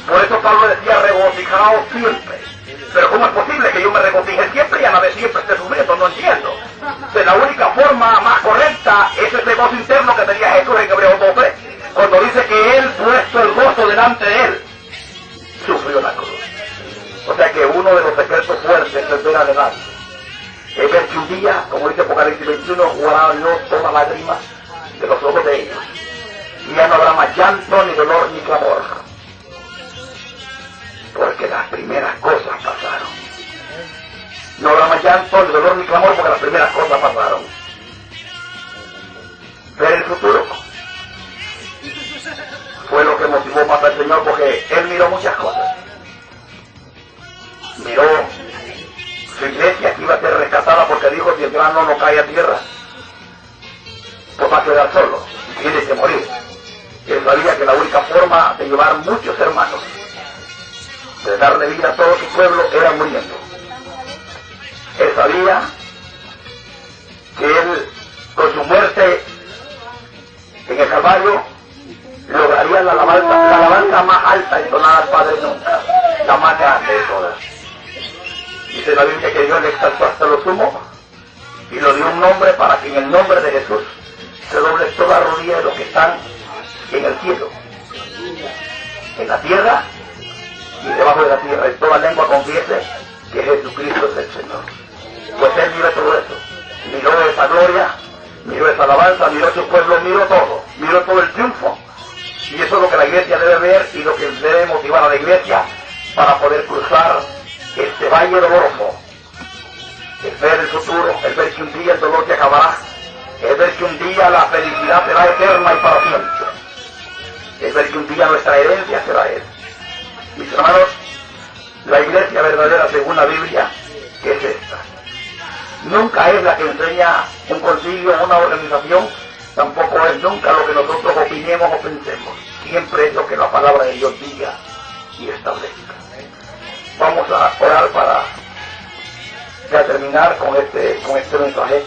Por eso Pablo decía: regocijaos siempre. Pero ¿cómo es posible que yo me regocije siempre y a la vez siempre esté sufriendo? No entiendo. De la única forma más correcta es ese gozo interno que tenía Jesús en Hebreos 12, cuando dice que Él, puesto el gozo delante de Él, sufrió la cruz. O sea que uno de los secretos fuertes es ver adelante. Es ver que un día, como dice Apocalipsis 21, jugará Dios toda lágrima de los ojos de ellos. Y ya no habrá más llanto, ni dolor, ni clamor. Porque las primeras cosas pasaron. No habrá más llanto, ni dolor, ni clamor, porque las primeras cosas pasaron. Ver el futuro fue lo que motivó más al Señor, porque Él miró muchas cosas. Miró su iglesia que iba a ser rescatada, porque dijo: si el grano no cae a tierra, pues va a quedar solo, tiene que morir. Él sabía que la única forma de llevar muchos hermanos, de darle vida a todo su pueblo, era muriendo. Él sabía que Él, con su muerte en el Calvario, lograría la alabanza más alta entonada al Padre nunca, la más grande de todas. Dice la Biblia que Dios le exaltó hasta lo sumo y lo dio un nombre, para que en el nombre de Jesús se doble toda rodilla de los que están en el cielo, en la tierra y debajo de la tierra, y toda lengua confiese que Jesucristo es el Señor. Pues Él miró todo eso, miró esa gloria, miró esa alabanza, miró su pueblo, miró todo el triunfo. Y eso es lo que la iglesia debe ver y lo que debe motivar a la iglesia para poder cruzar este valle doloroso. El ver el futuro, el ver que un día el dolor se acabará, el ver que un día la felicidad será eterna y para siempre, el ver que un día nuestra herencia será Él. Mis hermanos, la iglesia verdadera según la Biblia es esta. Nunca es la que enseña un concilio o una organización, tampoco es nunca lo que nosotros opinemos o pensemos. Siempre es lo que la palabra de Dios diga y establezca. Vamos a orar para ya terminar con este mensaje,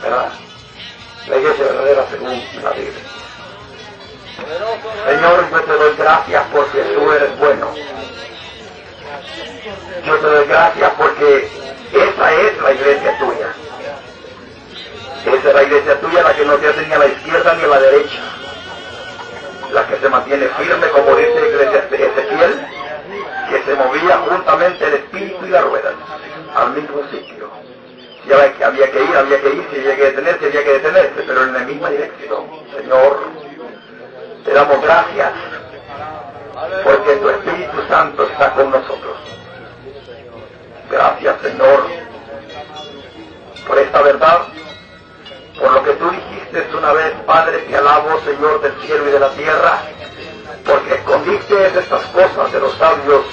¿verdad? La iglesia verdadera según la Biblia. Señor, yo te doy gracias porque tú eres bueno. Yo te doy gracias porque esa es la iglesia tuya. Esa es la iglesia tuya, la que no se hace ni a la izquierda ni a la derecha. La que se mantiene firme, como dice Ezequiel, que se movía juntamente el espíritu y la rueda al mismo sitio. Ya que había que ir, si había que detenerse, pero en la misma dirección. Señor, te damos gracias porque tu Espíritu Santo está con nosotros. Gracias, Señor, por esta verdad, por lo que tú dijiste una vez. Padre, te alabo, Señor del cielo y de la tierra, porque escondiste estas cosas de los sabios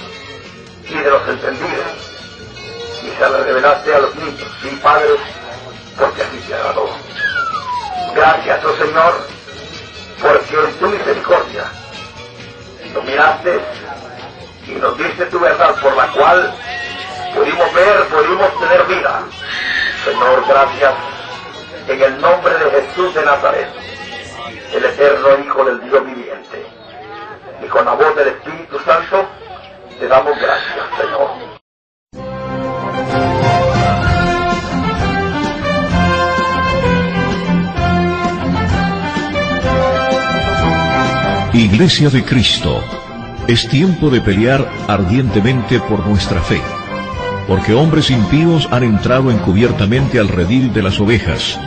y de los entendidos y se las revelaste a los niños. Sí, Padre, porque así te agradó. Gracias, oh Señor, porque en tu misericordia nos miraste y nos diste tu verdad, por la cual pudimos ver, pudimos tener vida. Señor, gracias en el nombre de Jesús de Nazaret, el eterno Hijo del Dios viviente. Y con la voz del Espíritu Santo te damos gracias, Señor. Iglesia de Cristo, es tiempo de pelear ardientemente por nuestra fe, porque hombres impíos han entrado encubiertamente al redil de las ovejas,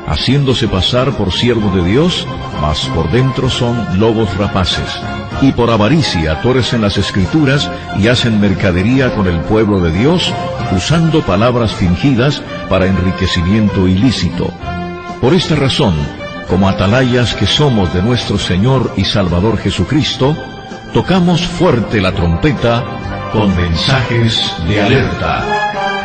haciéndose pasar por siervos de Dios, mas por dentro son lobos rapaces, y por avaricia tuercen las Escrituras y hacen mercadería con el pueblo de Dios, usando palabras fingidas para enriquecimiento ilícito. Por esta razón, como atalayas que somos de nuestro Señor y Salvador Jesucristo, tocamos fuerte la trompeta con mensajes de alerta.